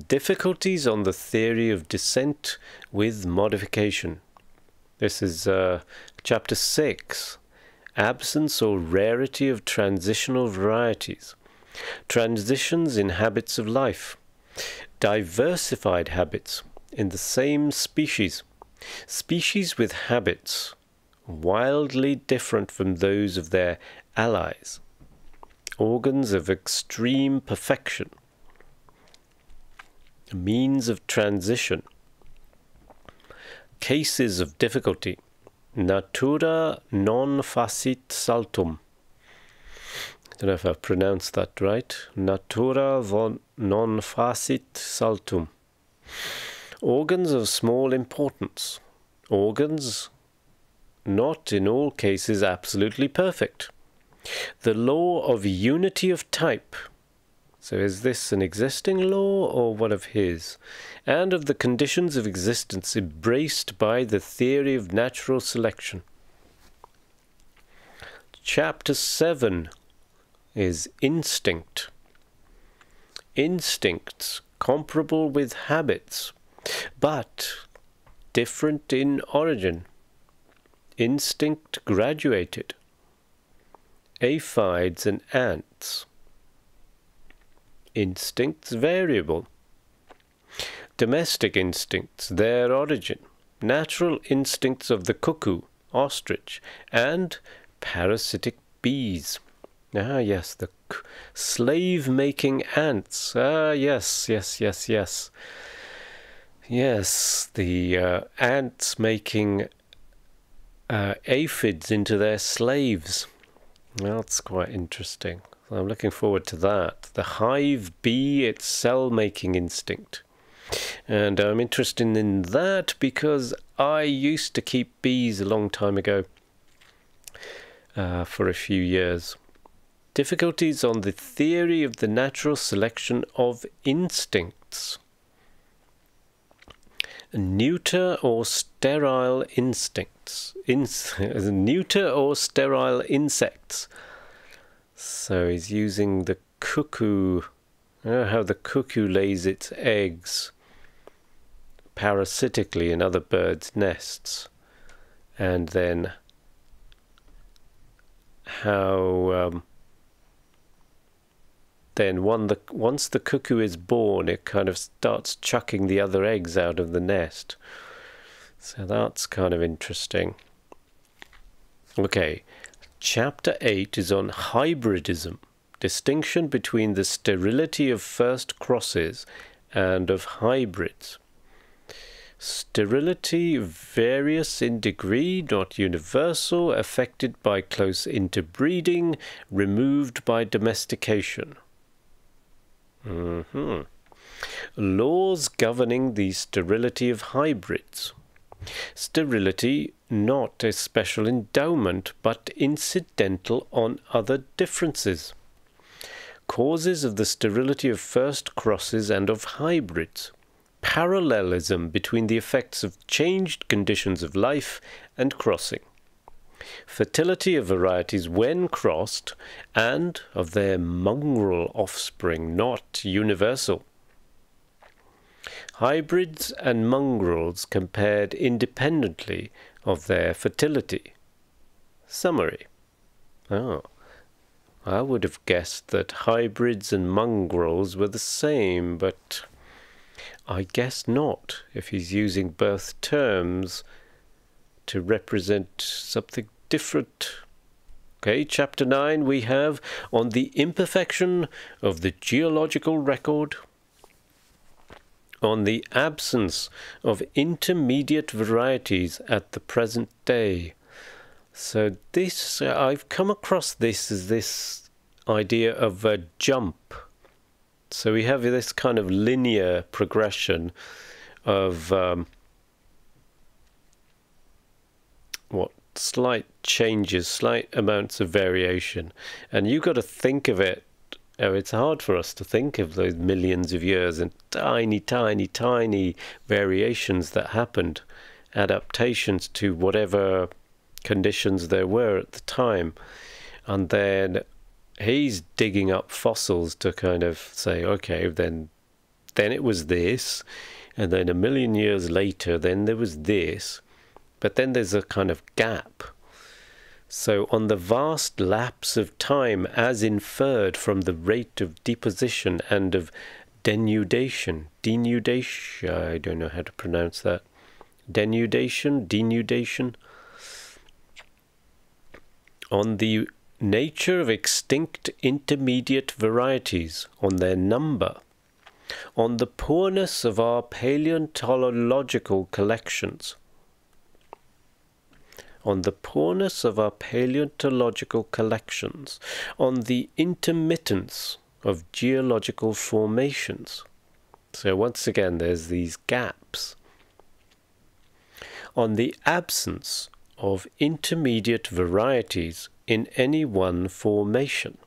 [SPEAKER 1] Difficulties on the theory of descent with modification. This is Chapter 6, Absence or Rarity of Transitional Varieties. Transitions in habits of life. Diversified habits in the same species. Species with habits wildly different from those of their allies. Organs of extreme perfection. Means of transition. Cases of difficulty. Natura non facit saltum. I don't know if I've pronounced that right. Natura non facit saltum. Organs of small importance. Organs not in all cases absolutely perfect. The law of unity of type. So is this an existing law or one of his? And of the conditions of existence embraced by the theory of natural selection. Chapter 7 is instinct. Instincts comparable with habits, but different in origin. Instinct graduated. Aphids and ants. Instincts variable. Domestic instincts, their origin. Natural instincts of the cuckoo, ostrich, and parasitic bees. Ah, yes, the slave-making ants. Ah, yes. Yes, the ants making aphids into their slaves. Well, that's quite interesting. I'm looking forward to that. The hive bee, its cell-making instinct. And I'm interested in that because I used to keep bees a long time ago, for a few years. Difficulties on the theory of the natural selection of instincts. Neuter or sterile instincts. Neuter or sterile insects. So he's using the cuckoo, how the cuckoo lays its eggs parasitically in other birds' nests, and then how then once the cuckoo is born, it kind of starts chucking the other eggs out of the nest. So that's kind of interesting. Okay. Chapter 8 is on hybridism, distinction between the sterility of first crosses and of hybrids. Sterility various in degree, not universal, affected by close interbreeding, removed by domestication. Laws governing the sterility of hybrids. Sterility, not a special endowment, but incidental on other differences. causes of the sterility of first crosses and of hybrids, parallelism between the effects of changed conditions of life and crossing, fertility of varieties when crossed, and of their mongrel offspring, not universal. Hybrids and mongrels compared independently of their fertility. Summary. Oh, I would have guessed that hybrids and mongrels were the same, but I guess not, if he's using both terms to represent something different. Okay, chapter 9 we have on the imperfection of the geological record, on the absence of intermediate varieties at the present day. So this, I've come across this as this idea of a jump. So we have this kind of linear progression of slight changes, slight amounts of variation. And you've got to think of it. Oh, it's hard for us to think of those millions of years and tiny, tiny, tiny variations that happened, adaptations to whatever conditions there were at the time. And then he's digging up fossils to kind of say, okay, then it was this, and then a million years later, then there was this, but then there's a kind of gap. So on the vast lapse of time as inferred from the rate of deposition and of denudation, I don't know how to pronounce that, denudation, on the nature of extinct intermediate varieties, on their number, on the poorness of our paleontological collections, on the intermittence of geological formations. So once again, there's these gaps. On the absence of intermediate varieties in any one formation.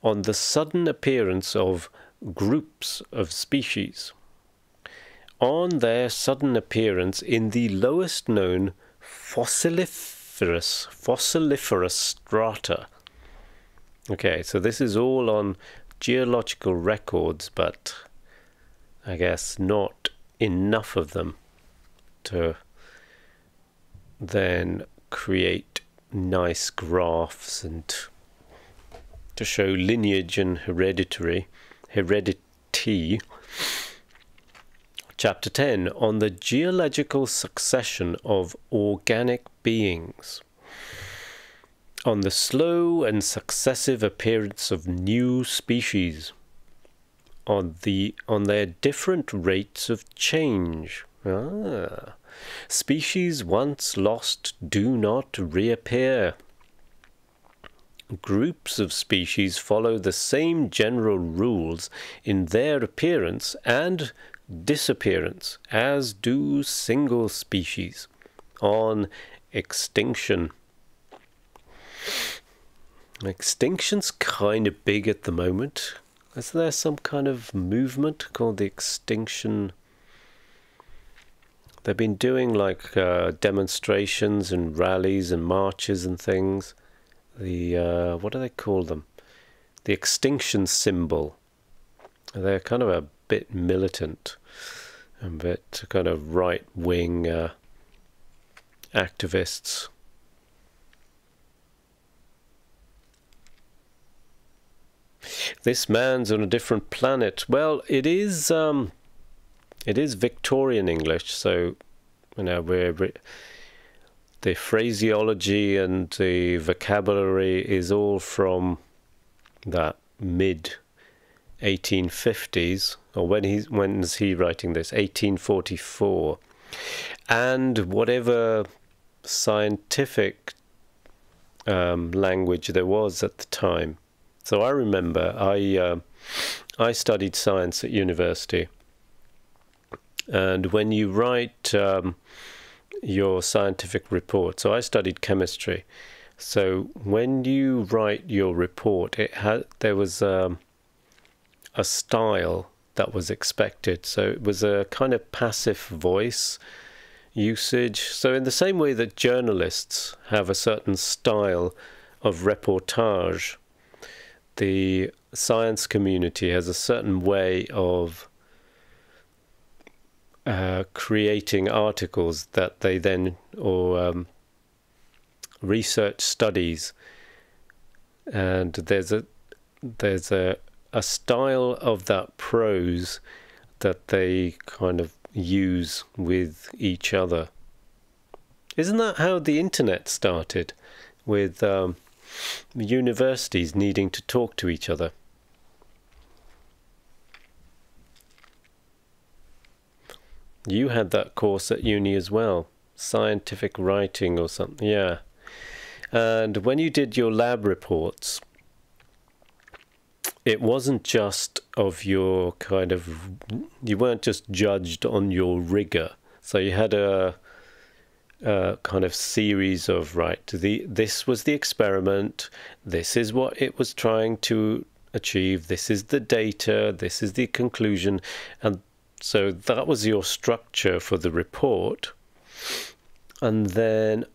[SPEAKER 1] On the sudden appearance of groups of species. On their sudden appearance in the lowest known fossiliferous strata. Okay, so this is all on geological records, but I guess not enough of them to then create nice graphs and to show lineage and heredity. Chapter 10, on the geological succession of organic beings, on the slow and successive appearance of new species, on their different rates of change. Species once lost do not reappear. Groups of species follow the same general rules in their appearance and disappearance as do single species. On extinction. Extinction's kind of big at the moment. Is there some kind of movement called the extinction? They've been doing like demonstrations and rallies and marches and things. The what do they call them? The extinction symbol. They're kind of a bit militant, a bit kind of right-wing activists. This man's on a different planet. Well, it is Victorian English, so you know the phraseology and the vocabulary is all from that mid 1850s, or when is he writing this? 1844, and whatever scientific language there was at the time. So I remember I studied science at university. And when you write your scientific report, so I studied chemistry, So when you write your report, there was a style that was expected. So it was a kind of passive voice usage. So in the same way that journalists have a certain style of reportage, the science community has a certain way of creating articles that they then, or research studies, and there's a style of that prose that they kind of use with each other. Isn't that how the internet started, with universities needing to talk to each other? You had that course at uni as well, scientific writing or something, yeah. And when you did your lab reports, it wasn't just of your kind of, you weren't just judged on your rigor. So you had a kind of series of, right, this was the experiment, this is what it was trying to achieve, this is the data, this is the conclusion, and so that was your structure for the report. And then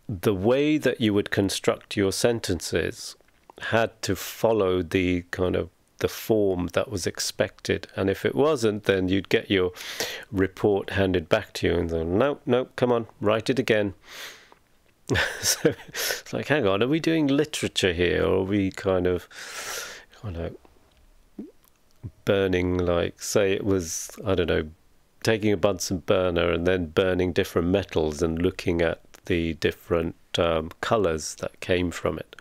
[SPEAKER 1] the way that you would construct your sentences had to follow the kind of the form that was expected. And if it wasn't, then you'd get your report handed back to you and then, no, come on, write it again. So it's like, hang on, are we doing literature here, or are we kind of burning, like, say it was, I don't know, taking a Bunsen burner and then burning different metals and looking at the different colours that came from it.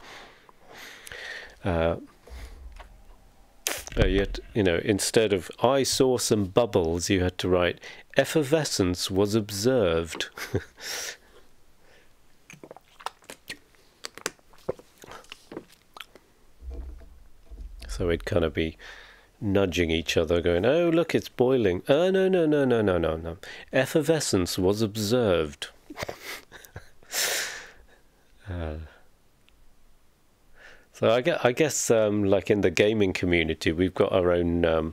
[SPEAKER 1] Yet, you know, instead of I saw some bubbles, you had to write effervescence was observed. So we'd kind of be nudging each other, going, oh, look, it's boiling. Oh, no. Effervescence was observed. So I guess like in the gaming community, we've got our own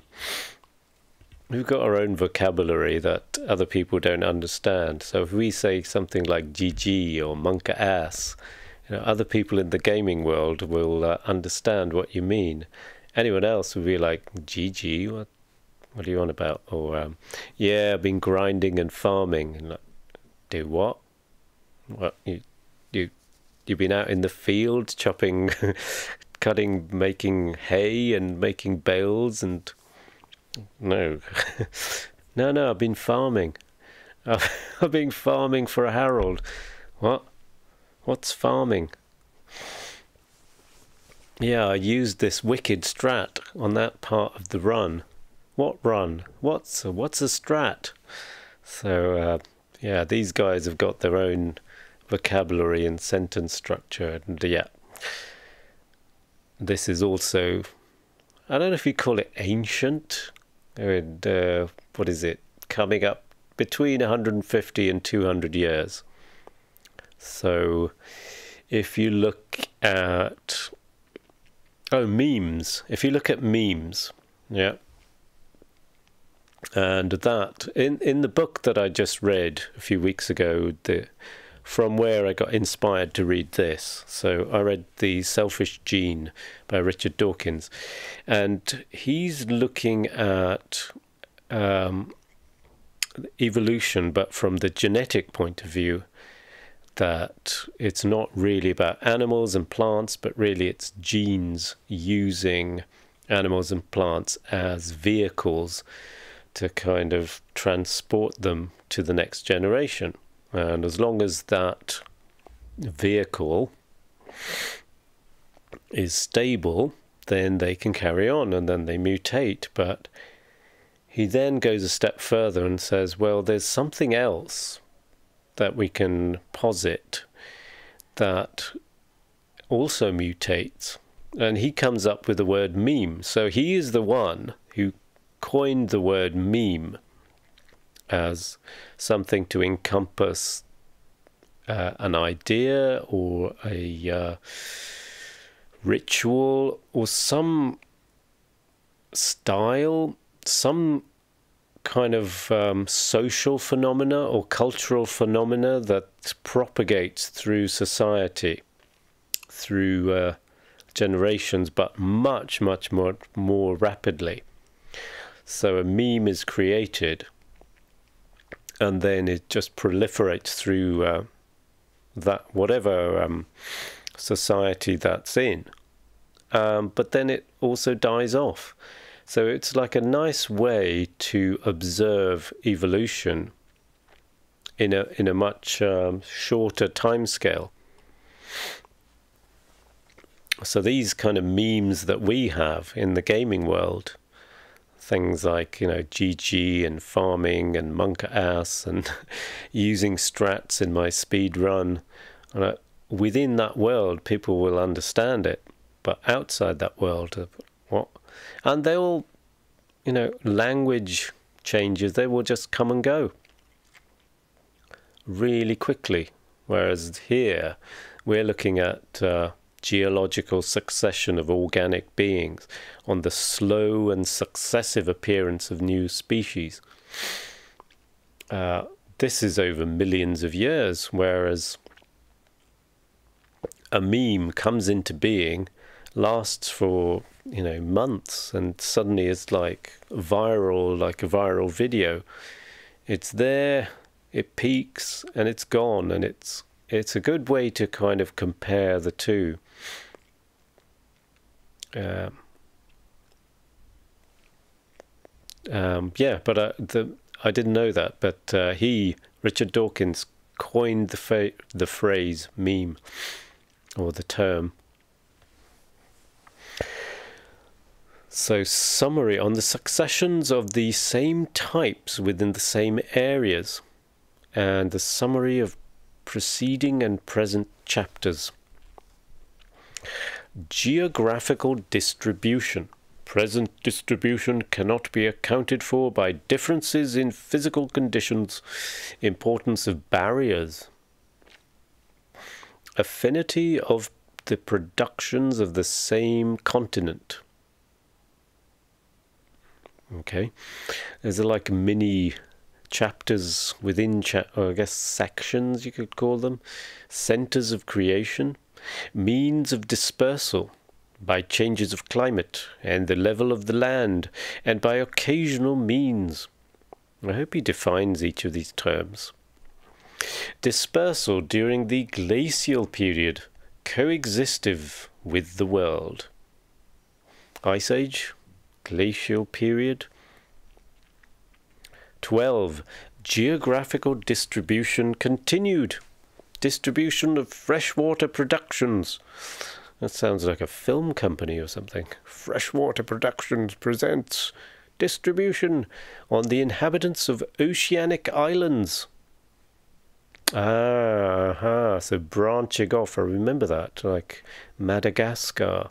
[SPEAKER 1] vocabulary that other people don't understand. So if we say something like GG or monka ass, you know, other people in the gaming world will understand what you mean. Anyone else would be like, GG, what are you on about? Or yeah, I've been grinding and farming. And like, do what? What you've been out in the field chopping, cutting, making hay and making bales, and no, no, I've been farming. I've been farming for a Harold. What? What's farming? Yeah, I used this wicked strat on that part of the run. What run? What's a strat? So yeah, these guys have got their own vocabulary and sentence structure, and yeah, this is also, I don't know if you call it ancient, and what is it, coming up between 150 and 200 years. So if you look at memes, if you look at memes, yeah, and that in the book that I just read a few weeks ago, from where I got inspired to read this. So I read The Selfish Gene by Richard Dawkins, and he's looking at evolution, but from the genetic point of view, that it's not really about animals and plants, but really it's genes using animals and plants as vehicles to kind of transport them to the next generation. And as long as that vehicle is stable, then they can carry on and then they mutate. But he then goes a step further and says, well, there's something else that we can posit that also mutates. And he comes up with the word meme. So he is the one who coined the word meme as something to encompass an idea or a ritual or some style, some kind of social phenomena or cultural phenomena that propagates through society, through generations, but much more rapidly. So a meme is created and then it just proliferates through that whatever society that's in, but then it also dies off. So it's like a nice way to observe evolution in a much shorter time scale. So these kind of memes that we have in the gaming world, things like, you know, GG and farming and monk ass and using strats in my speed run, within that world people will understand it, but outside that world, what? And they all, you know, language changes, they will just come and go really quickly. Whereas here, we're looking at geological succession of organic beings on the slow and successive appearance of new species. This is over millions of years, whereas a meme comes into being, lasts for, you know, months, and suddenly it's like viral, like a viral video. It's there, it peaks, and it's gone, and it's a good way to kind of compare the two. Yeah, but I didn't know that, but Richard Dawkins, coined the phrase meme, or the term. So, summary on the successions of the same types within the same areas, and the summary of preceding and present chapters. Geographical distribution. Present distribution cannot be accounted for by differences in physical conditions. Importance of barriers. Affinity of the productions of the same continent. Okay, there's like mini chapters within, or I guess sections you could call them. Centers of creation. Means of dispersal by changes of climate and the level of the land, and by occasional means. I hope he defines each of these terms. Dispersal during the glacial period, coexistive with the world. Ice Age, glacial period. 12. Geographical distribution continued. Distribution of freshwater productions. That sounds like a film company or something. Freshwater Productions presents distribution on the inhabitants of oceanic islands. So branching off, I remember that, like Madagascar.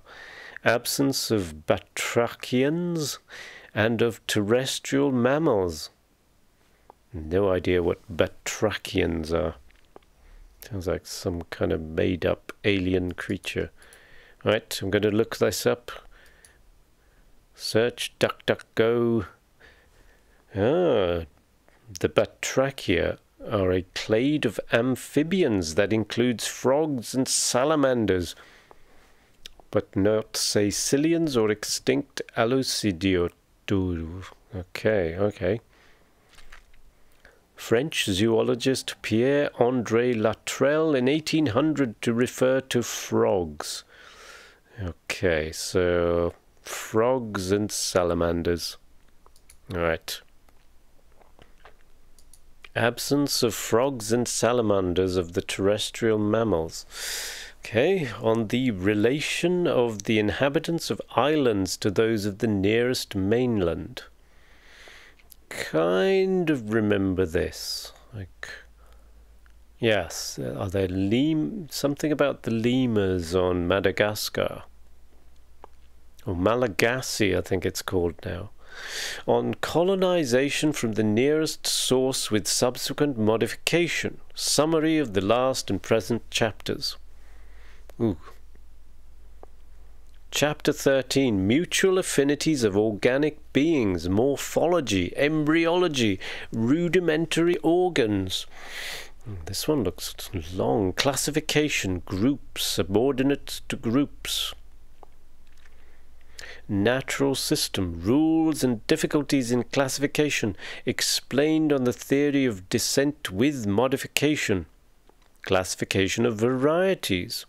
[SPEAKER 1] Absence of batrachians and of terrestrial mammals. No idea what batrachians are. Sounds like some kind of made-up alien creature. Right, I'm going to look this up. Search DuckDuckGo. The batrachia are a clade of amphibians that includes frogs and salamanders, but not caecilians or extinct Allocidiotu. Okay. French zoologist Pierre-André Lattrelle in 1800 to refer to frogs. Okay, so frogs and salamanders. All right. Absence of frogs and salamanders of the terrestrial mammals. Okay, on the relation of the inhabitants of islands to those of the nearest mainland. Kind of remember this. Like, yes, are there something about the lemurs on Madagascar? Or Malagasy, I think it's called now. on colonization from the nearest source with subsequent modification. Summary of the last and present chapters. Ooh. Chapter 13, Mutual Affinities of Organic Beings, Morphology, Embryology, Rudimentary Organs. This one looks long. Classification, Groups, Subordinate to Groups. Natural System, Rules and Difficulties in Classification, explained on the theory of descent with modification. Classification of Varieties.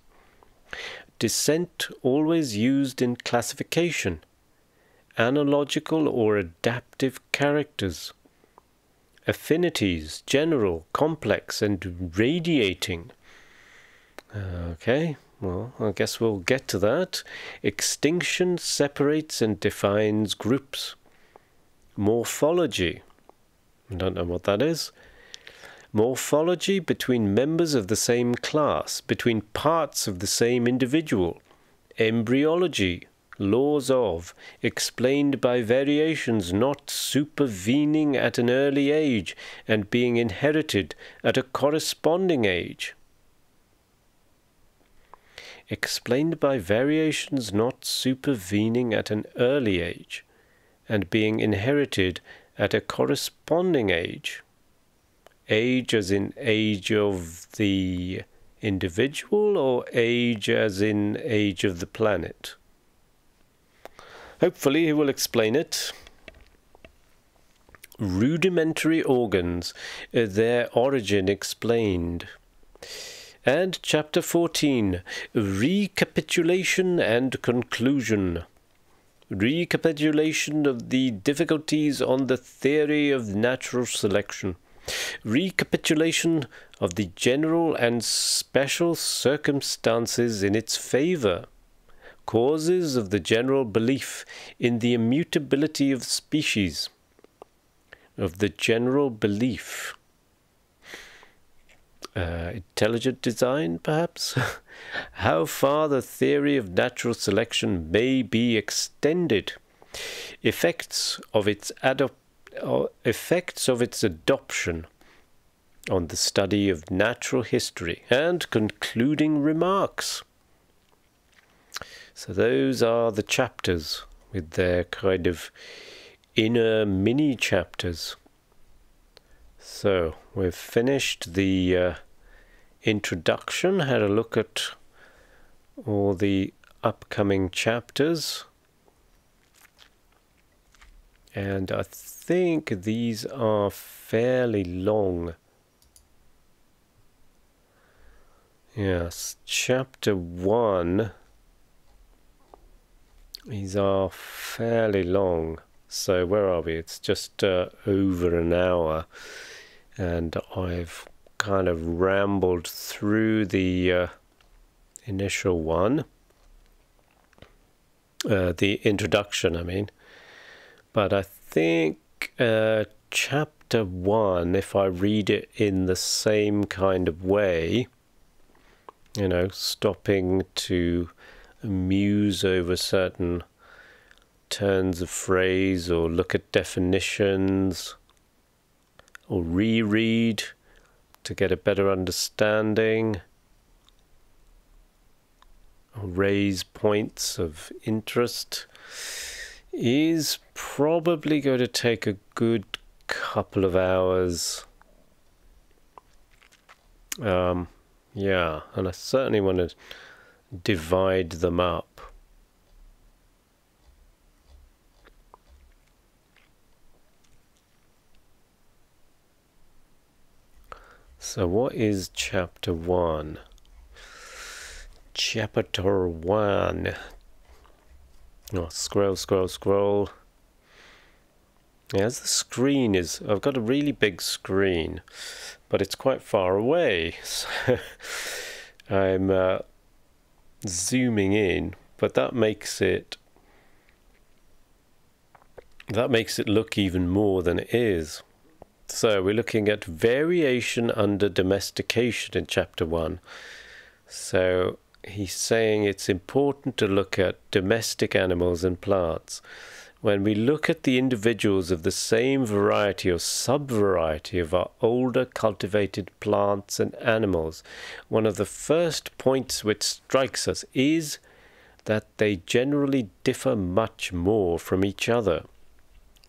[SPEAKER 1] Descent always used in classification. Analogical or adaptive characters. Affinities, general, complex, and radiating. Okay, well, I guess we'll get to that. Extinction separates and defines groups. Morphology. I don't know what that is. Morphology between members of the same class, between parts of the same individual. Embryology, laws of, explained by variations not supervening at an early age and being inherited at a corresponding age. Explained by variations not supervening at an early age and being inherited at a corresponding age. Age as in age of the individual, or age as in age of the planet? Hopefully he will explain it. Rudimentary organs, their origin explained. And chapter 14, Recapitulation and Conclusion. Recapitulation of the difficulties on the theory of natural selection. Recapitulation of the general and special circumstances in its favour. Causes of the general belief in the immutability of species. Of the general belief. Intelligent design, perhaps? How far the theory of natural selection may be extended. Effects of its adoption on the study of natural history, and concluding remarks. So those are the chapters with their kind of inner mini chapters. So we've finished the introduction, had a look at all the upcoming chapters, and I think these are fairly long. Yes, chapter 1, these are fairly long. So where are we? It's just over an hour, and I've kind of rambled through the initial one, the introduction, I mean. But I think chapter 1, if I read it in the same kind of way, you know, stopping to muse over certain turns of phrase, or look at definitions, or reread to get a better understanding, or raise points of interest, is probably going to take a good couple of hours. Yeah, and I certainly want to divide them up. So what is chapter 1? Chapter 1. Oh, scroll. As the screen is, I've got a really big screen, but it's quite far away. So I'm zooming in, but that makes it look even more than it is. So we're looking at variation under domestication in chapter 1. So he's saying it's important to look at domestic animals and plants. when we look at the individuals of the same variety or subvariety of our older cultivated plants and animals, one of the first points which strikes us is that they generally differ much more from each other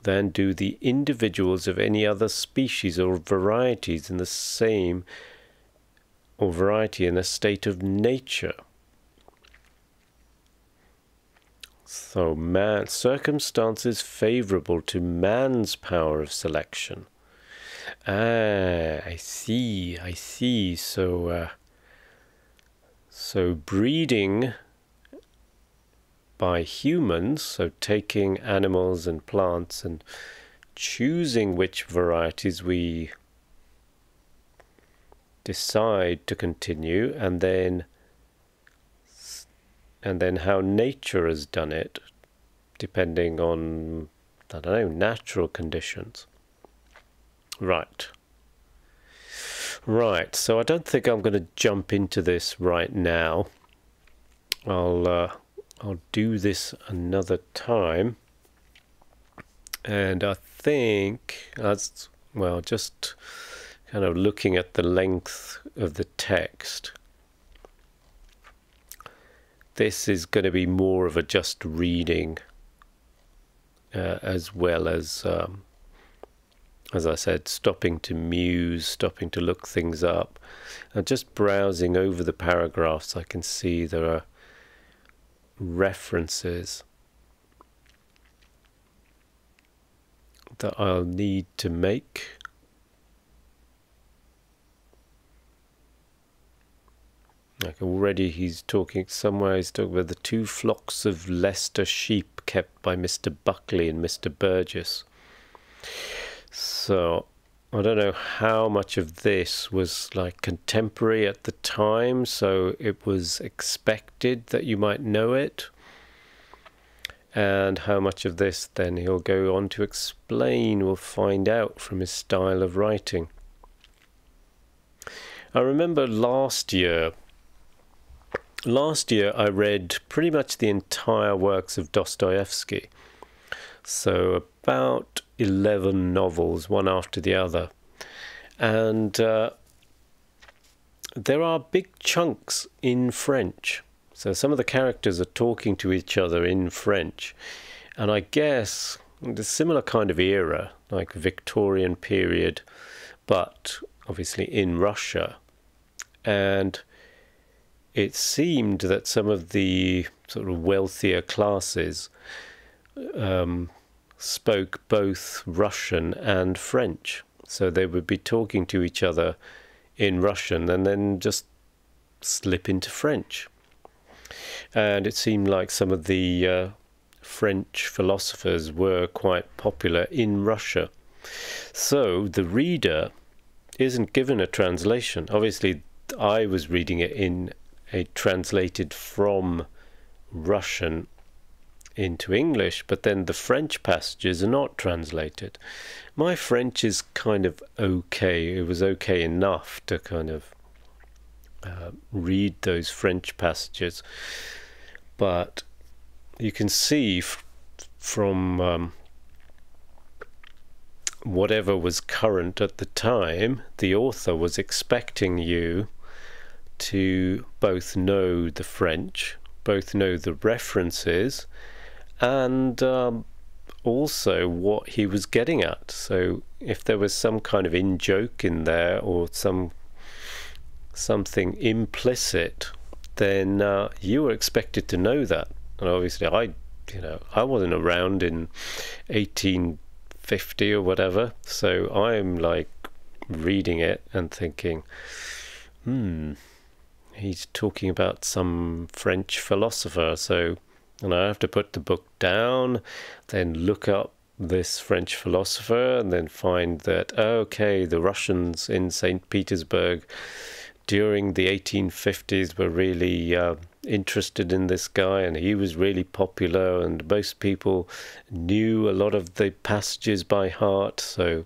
[SPEAKER 1] than do the individuals of any other species or varieties in the same or variety in a state of nature. So circumstances favourable to man's power of selection. I see. So breeding by humans, so taking animals and plants and choosing which varieties we decide to continue, and then how nature has done it, depending on, I don't know, natural conditions. Right, so I don't think I'm going to jump into this right now. I'll do this another time. And I think, as well, just kind of looking at the length of the text, this is going to be more of a just reading, as well as I said, stopping to muse, stopping to look things up. And just browsing over the paragraphs, I can see there are references that I'll need to make. Like already he's talking somewhere, he's talking about the 2 flocks of Leicester sheep kept by Mr. Buckley and Mr. Burgess. So I don't know how much of this was like contemporary at the time, so it was expected that you might know it, and how much of this then he'll go on to explain. We'll find out from his style of writing. I remember last year I read pretty much the entire works of Dostoevsky, so about 11 novels, one after the other. And there are big chunks in French. So some of the characters are talking to each other in French. And I guess the similar kind of era, like Victorian period, but obviously in Russia. And it seemed that some of the sort of wealthier classes spoke both Russian and French. So they would be talking to each other in Russian and then just slip into French. And it seemed like some of the French philosophers were quite popular in Russia. So the reader isn't given a translation. Obviously, I was reading it in a translated from Russian into English, but then the French passages are not translated. My French is kind of okay. It was okay enough to kind of read those French passages, but you can see from whatever was current at the time, the author was expecting you to both know the French, both know the references, and also what he was getting at. So if there was some kind of in-joke in there or something implicit, then you were expected to know that. And obviously I wasn't around in 1850 or whatever, so I'm like reading it and thinking, he's talking about some French philosopher, so, and I have to put the book down, then look up this French philosopher, and then find that, okay, the Russians in St. Petersburg during the 1850s were really interested in this guy, and he was really popular, and most people knew a lot of the passages by heart. So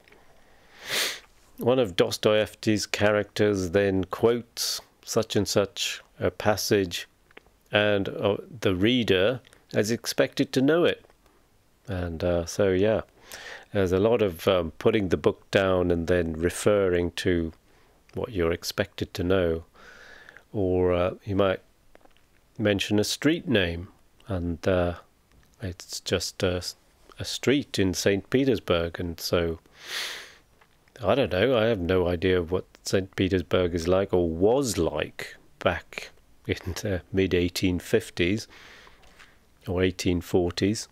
[SPEAKER 1] one of Dostoevsky's characters then quotes such and such a passage, and the reader is expected to know it. And so, yeah, there's a lot of putting the book down and then referring to what you're expected to know. Or you might mention a street name, and it's just a street in St. Petersburg. And so, I don't know, I have no idea what St. Petersburg is like or was like back in the mid-1850s or 1840s.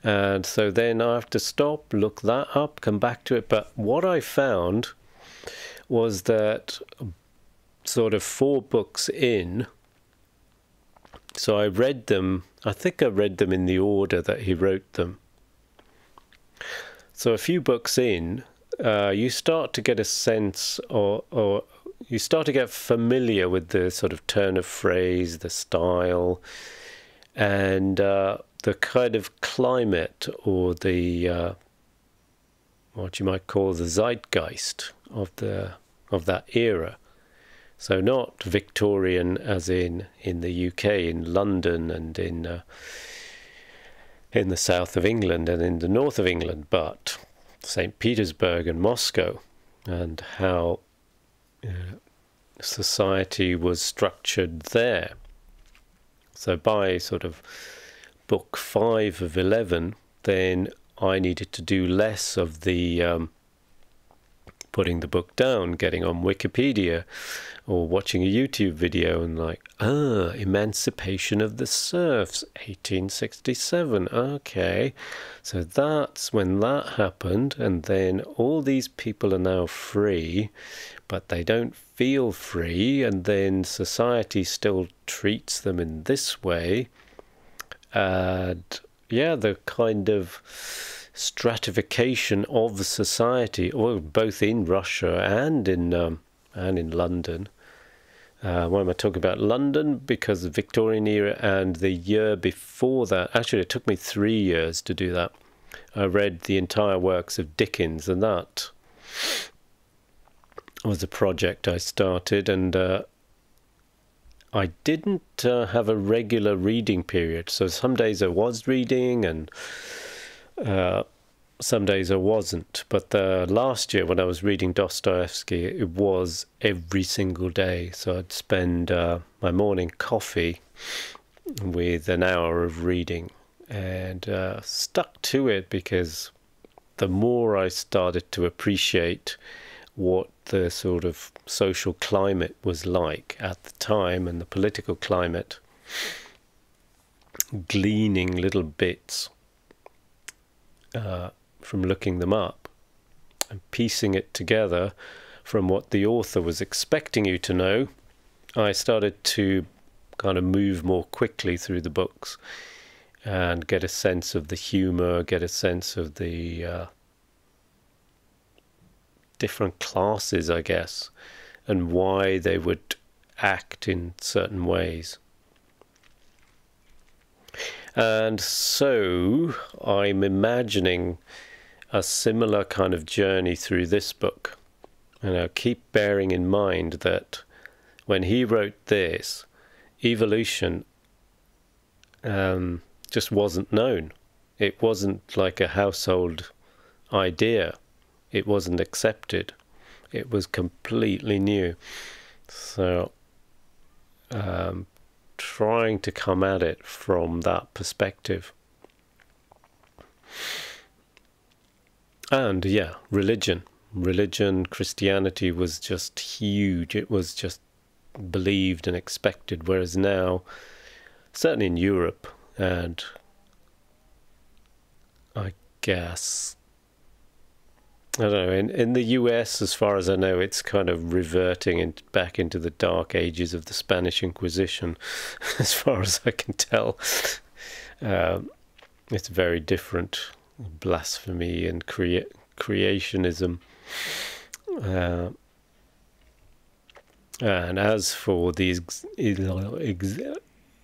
[SPEAKER 1] And so then I have to stop, look that up, come back to it. But what I found was that sort of 4 books in, so I read them, I think I read them in the order that he wrote them. So a few books in, you start to get a sense, or you start to get familiar with the sort of turn of phrase, the style, and the kind of climate, or the what you might call the zeitgeist of that era. So not Victorian as in the UK, in London, and in the south of England and in the north of England, but St. Petersburg and Moscow, and how society was structured there. So by sort of book 5 of 11, then I needed to do less of the putting the book down, getting on Wikipedia, or watching a YouTube video and like, Emancipation of the Serfs, 1867, okay. So that's when that happened, and then all these people are now free, but they don't feel free, and then society still treats them in this way. And yeah, the kind of stratification of society, or both in Russia and in London. Why am I talking about London? Because the Victorian era and the year before that, actually it took me 3 years to do that. I read the entire works of Dickens, and that was a project I started, and I didn't have a regular reading period. So some days I was reading, and some days I wasn't. But last year when I was reading Dostoevsky, it was every single day. So I'd spend my morning coffee with an hour of reading, and stuck to it, because the more I started to appreciate what the sort of social climate was like at the time, and the political climate, gleaning little bits from looking them up and piecing it together from what the author was expecting you to know, I started to kind of move more quickly through the books and get a sense of the humor, get a sense of the different classes, I guess, and why they would act in certain ways. And so I'm imagining a similar kind of journey through this book. And I keep bearing in mind that when he wrote this, evolution just wasn't known. It wasn't like a household idea. It wasn't accepted. It was completely new. So trying to come at it from that perspective. And yeah, religion, Christianity was just huge. It was just believed and expected, whereas now, certainly in Europe, and I guess, I don't know, in the US, as far as I know, it's kind of reverting back into the dark ages of the Spanish Inquisition, as far as I can tell. It's very different. Blasphemy and creationism. And as for the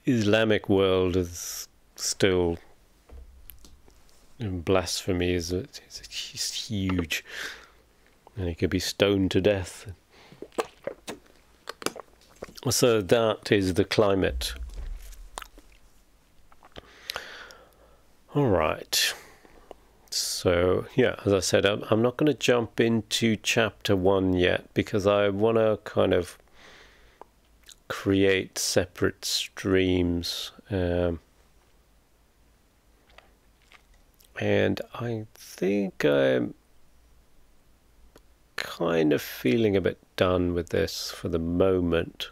[SPEAKER 1] Islamic world, is still, blasphemy is huge, and it could be stoned to death. So that is the climate. All right. So, yeah, as I said, I'm not going to jump into chapter 1 yet because I want to kind of create separate streams. And I think I'm kind of feeling a bit done with this for the moment.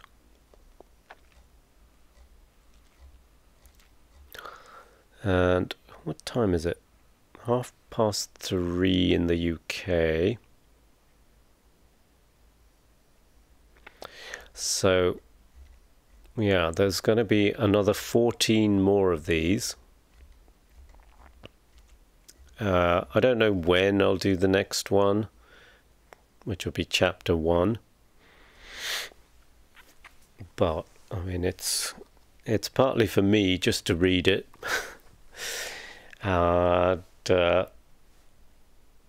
[SPEAKER 1] And what time is it? 3:30 in the UK. So, yeah, there's going to be another 14 more of these. I don't know when I'll do the next one, which will be chapter 1. But, I mean, it's partly for me just to read it.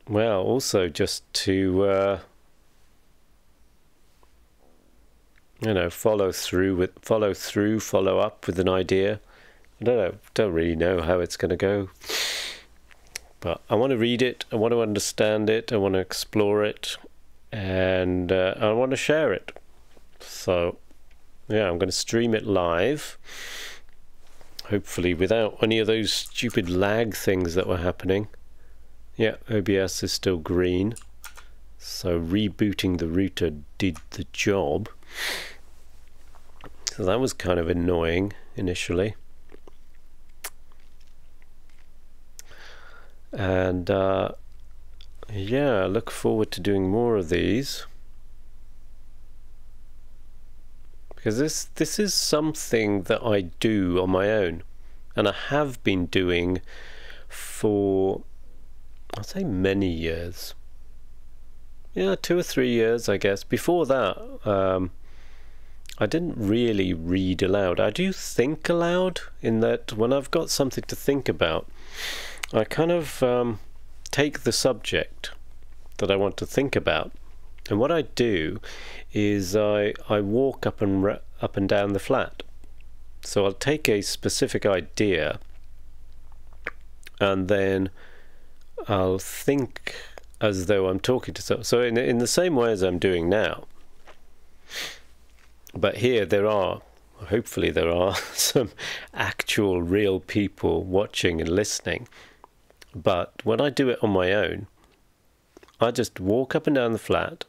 [SPEAKER 1] Well, also just to you know, follow up with an idea. I don't really know how it's going to go, but I want to read it, I want to understand it, I want to explore it, and I want to share it. So yeah, I'm going to stream it live, hopefully without any of those stupid lag things that were happening. Yeah, OBS is still green, so rebooting the router did the job. So that was kind of annoying initially. And yeah, I look forward to doing more of these, because this is something that I do on my own, and I have been doing for, I'd say, many years. Yeah, 2 or 3 years, I guess. Before that, I didn't really read aloud. I do think aloud, in that when I've got something to think about, I kind of take the subject that I want to think about, and what I do is I walk up and down the flat. So I'll take a specific idea, and then I'll think as though I'm talking to someone. So in the same way as I'm doing now. But here hopefully there are some actual real people watching and listening. But when I do it on my own, I just walk up and down the flat,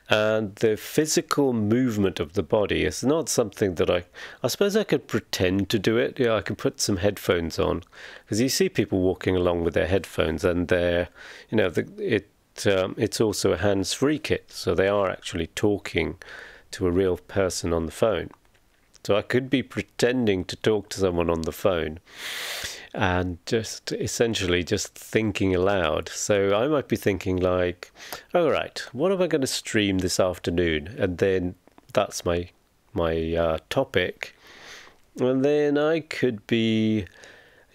[SPEAKER 1] and the physical movement of the body is not something that I suppose I could pretend to do it. Yeah, I could put some headphones on, because you see people walking along with their headphones, and they're, you know, it's also a hands-free kit, so they are actually talking to a real person on the phone. So I could be pretending to talk to someone on the phone and just essentially just thinking aloud. So I might be thinking like, all right, what am I going to stream this afternoon? And then that's my topic. And then I could be,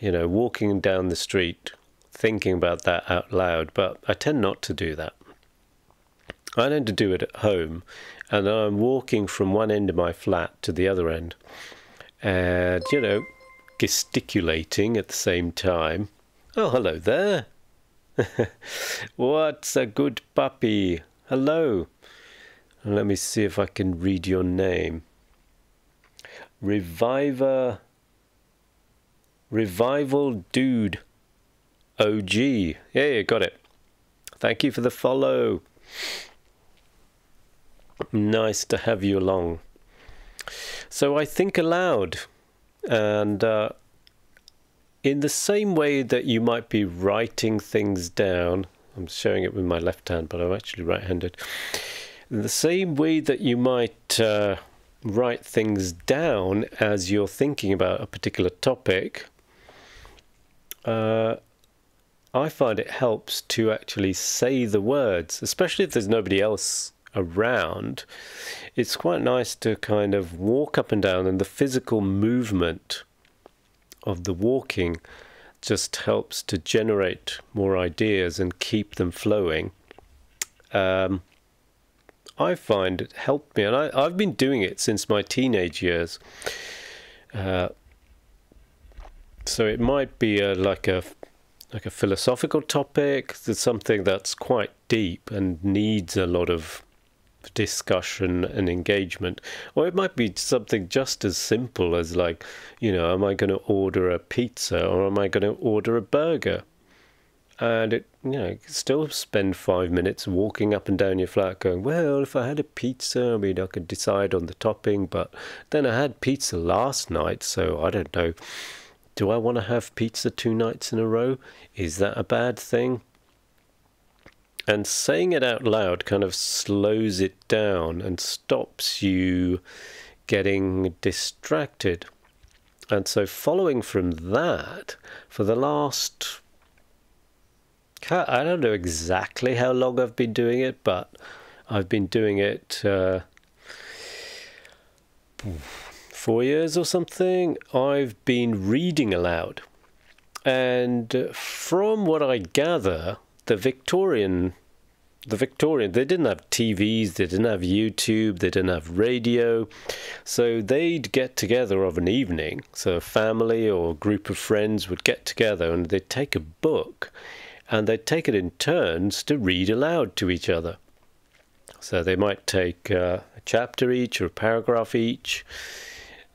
[SPEAKER 1] you know, walking down the street thinking about that out loud, but I tend not to do that. I tend to do it at home, and I'm walking from one end of my flat to the other end, and, you know, gesticulating at the same time. Oh, hello there. What's a good puppy? Hello. Let me see if I can read your name. Revival Dude OG. Yeah, you got it. Thank you for the follow. Nice to have you along. So I think aloud, and in the same way that you might be writing things down, I'm showing it with my left hand, but I'm actually right-handed. In the same way that you might write things down as you're thinking about a particular topic, I find it helps to actually say the words, especially if there's nobody else around. It's quite nice to kind of walk up and down, and the physical movement of the walking just helps to generate more ideas and keep them flowing. I find it helped me, and I've been doing it since my teenage years. So it might be like a philosophical topic. There's something that's quite deep and needs a lot of discussion and engagement, or it might be something just as simple as like, you know, am I going to order a pizza or am I going to order a burger? And it, you know, you can still spend 5 minutes walking up and down your flat going, well, if I had a pizza, I mean, I could decide on the topping, but then I had pizza last night, so I don't know. Do I want to have pizza 2 nights in a row? Is that a bad thing? And saying it out loud kind of slows it down and stops you getting distracted. And so following from that, for the last, I don't know exactly how long I've been doing it, but I've been doing it 4 years or something. I've been reading aloud. And from what I gather, the Victorian, they didn't have TVs, they didn't have YouTube, they didn't have radio. So they'd get together of an evening. So a family or a group of friends would get together and they'd take a book and they'd take it in turns to read aloud to each other. So they might take a chapter each or a paragraph each.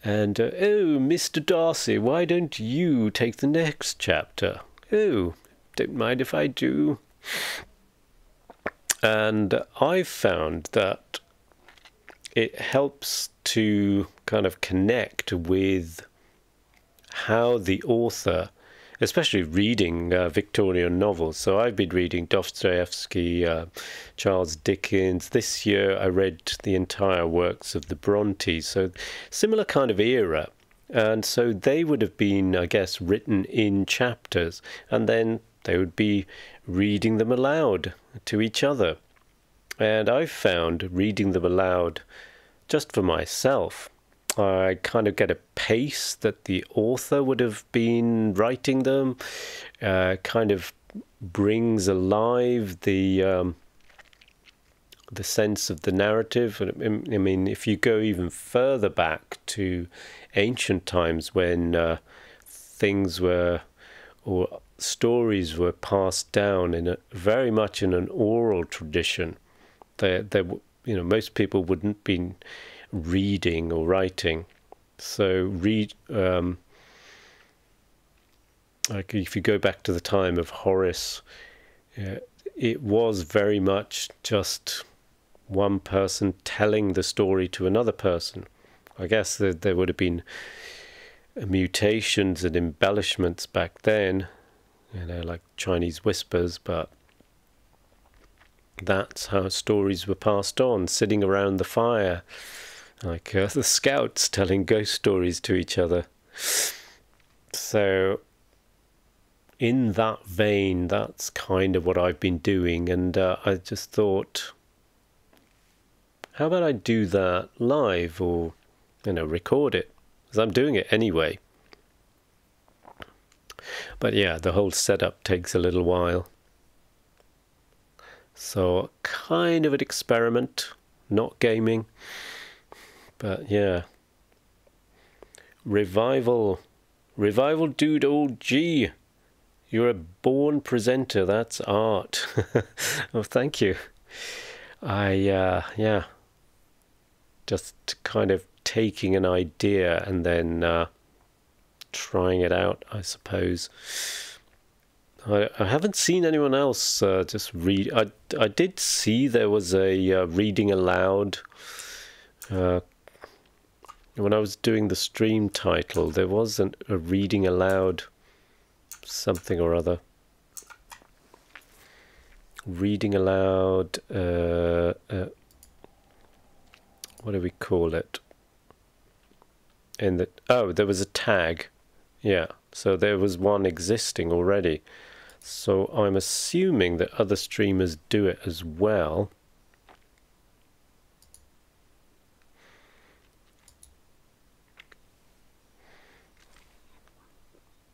[SPEAKER 1] And, oh, Mr. Darcy, why don't you take the next chapter? Oh, don't mind if I do. And I've found that it helps to kind of connect with how the author, especially reading Victorian novels. So I've been reading Dostoevsky, Charles Dickens. This year I read the entire works of the Brontes. So similar kind of era. And so they would have been, I guess, written in chapters. And then they would be reading them aloud to each other. And I found reading them aloud just for myself, I kind of get a pace that the author would have been writing them, kind of brings alive the sense of the narrative. I mean, if you go even further back to ancient times when things were, or stories were passed down in very much in an oral tradition, you know, most people wouldn't be reading or writing. So like if you go back to the time of Horace, it was very much just one person telling the story to another person. I guess there would have been mutations and embellishments back then, you know, like Chinese whispers, but that's how stories were passed on, sitting around the fire, like the scouts telling ghost stories to each other. So in that vein, that's kind of what I've been doing, and I just thought, how about I do that live, or, you know, record it, because I'm doing it anyway. But yeah, the whole setup takes a little while. So kind of an experiment, not gaming, but yeah. Revival dude, oh gee, you're a born presenter, that's art. Oh, thank you. Yeah, just kind of taking an idea and then trying it out, I suppose. I haven't seen anyone else just read. I did see there was a reading aloud when I was doing the stream title. There was a reading aloud something or other. Reading aloud. What do we call it? There was a tag. Yeah, so there was one existing already. So I'm assuming that other streamers do it as well.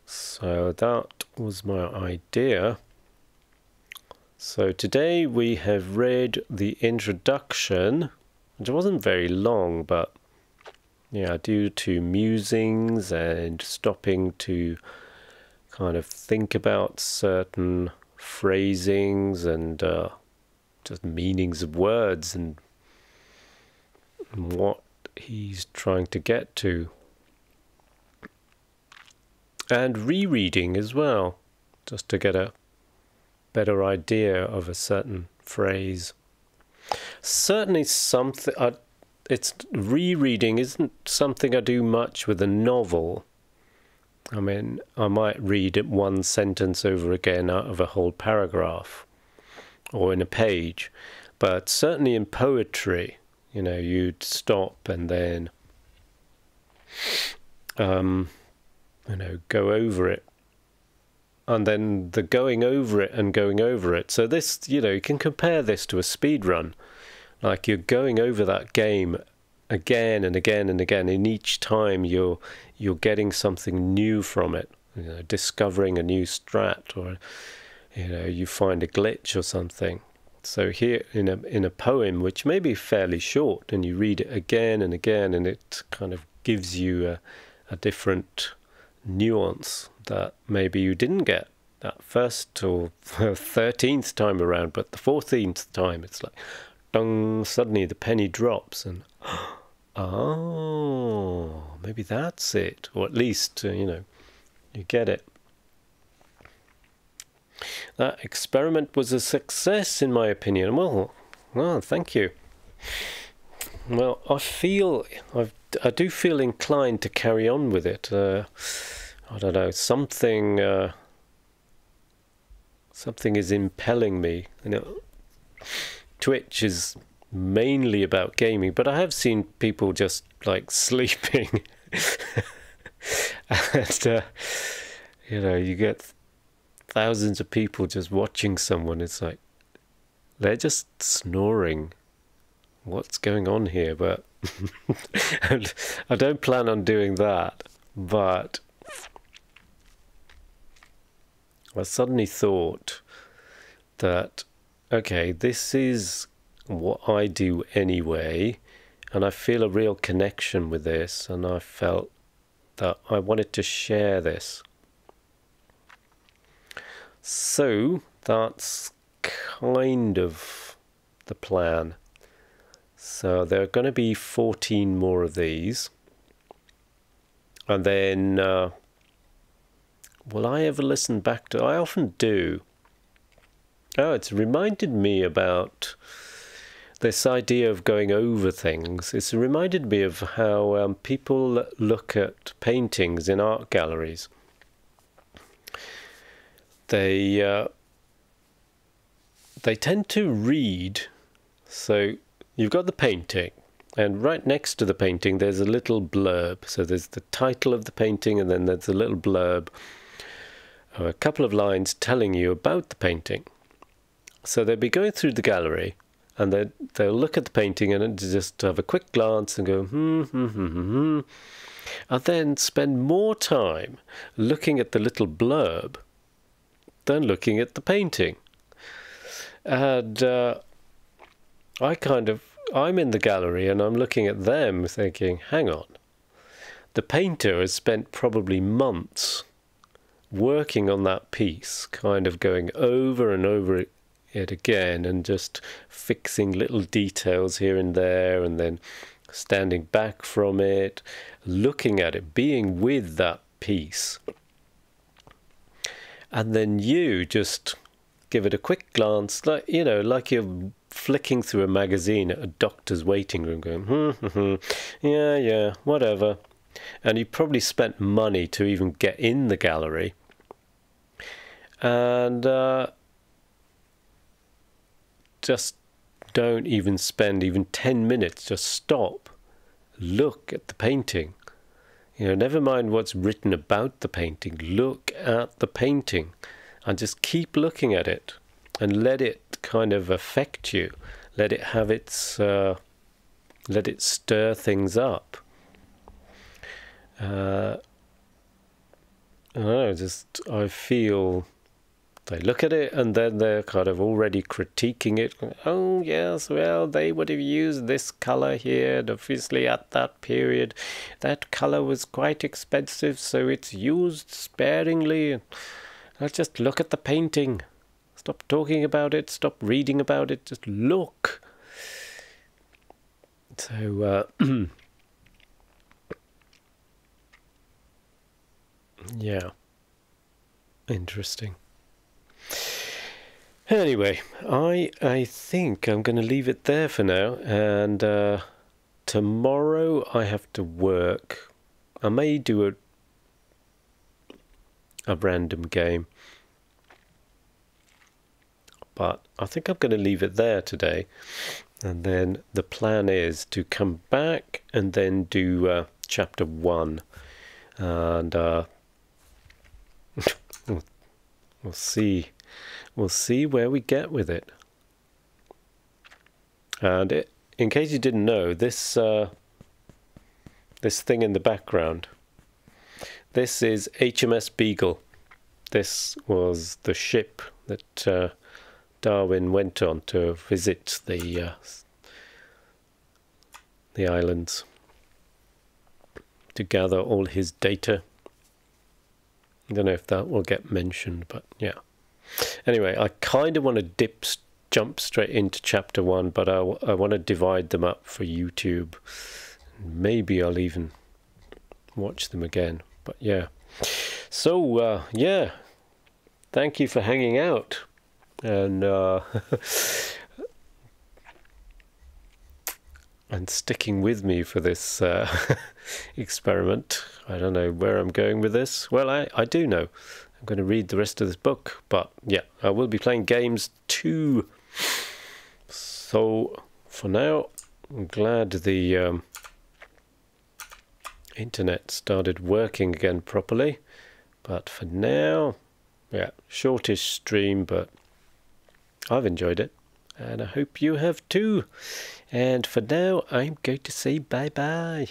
[SPEAKER 1] So that was my idea. So today we have read the introduction, which wasn't very long, but yeah, due to musings and stopping to kind of think about certain phrasings and just meanings of words and what he's trying to get to. And rereading as well, just to get a better idea of a certain phrase. Certainly something, it's rereading isn't something I do much with a novel. I mean, I might read it one sentence over again out of a whole paragraph or in a page, but certainly in poetry, you know, you'd stop and then, you know, go over it. And then the going over it and going over it. So this, you know, you can compare this to a speed run. Like you're going over that game again and again and again, and each time you're getting something new from it, you know, discovering a new strat, or you know, you find a glitch or something. So here in a poem which may be fairly short, and you read it again and again, and it kind of gives you a different nuance that maybe you didn't get that first or 13th time around, but the 14th time it's like, dong, suddenly the penny drops, and oh, maybe that's it, or at least, you know, you get it. That experiment was a success, in my opinion. Well, thank you. Well, I do feel inclined to carry on with it. I don't know, something is impelling me. You know, Twitch is mainly about gaming, but I have seen people just like sleeping, and you know, you get thousands of people just watching someone. It's like they're just snoring. What's going on here? But I don't plan on doing that. But I suddenly thought that, okay, this is what I do anyway, and I feel a real connection with this, and I felt that I wanted to share this. So that's kind of the plan. So there are going to be 14 more of these. And then, will I ever listen back to... I often do. Oh, it's reminded me about this idea of going over things. It's reminded me of how people look at paintings in art galleries. They tend to read. So you've got the painting, and right next to the painting there's a little blurb. So there's the title of the painting, and then there's a little blurb, a couple of lines telling you about the painting. So they'll be going through the gallery, and they'll look at the painting and just have a quick glance and go, and then spend more time looking at the little blurb than looking at the painting. And I'm in the gallery and I'm looking at them thinking, hang on, the painter has spent probably months working on that piece, kind of going over and over it again and just fixing little details here and there, and then standing back from it, looking at it, being with that piece. And then you just give it a quick glance, like, you know, like you're flicking through a magazine at a doctor's waiting room, going, yeah, whatever. And you probably spent money to even get in the gallery. And just don't even spend even 10 minutes. Just stop, look at the painting. You know, never mind what's written about the painting. Look at the painting and just keep looking at it and let it kind of affect you. Let it have its, let it stir things up. I don't know, I feel They look at it and then they're kind of already critiquing it. Oh yes, well, they would have used this colour here, and obviously at that period that colour was quite expensive, so it's used sparingly. Let's just look at the painting. Stop talking about it, stop reading about it, just look. So yeah, interesting. Anyway, I think I'm going to leave it there for now, and tomorrow I have to work. I may do a random game, but I think I'm going to leave it there today, and then the plan is to come back and then do chapter 1, and we'll see where we get with it. And in case you didn't know, this thing in the background, this is HMS Beagle. This was the ship that Darwin went on to visit the islands to gather all his data. I don't know if that will get mentioned, but yeah. Anyway, I kind of want to jump straight into chapter 1, but I want to divide them up for YouTube. Maybe I'll even watch them again, but yeah. So, yeah, thank you for hanging out, and and sticking with me for this experiment. I don't know where I'm going with this. Well, I do know. I'm going to read the rest of this book, but yeah, I will be playing games too. So for now, I'm glad the internet started working again properly. But for now, yeah, shortish stream, but I've enjoyed it, and I hope you have too. And for now, I'm going to say bye-bye.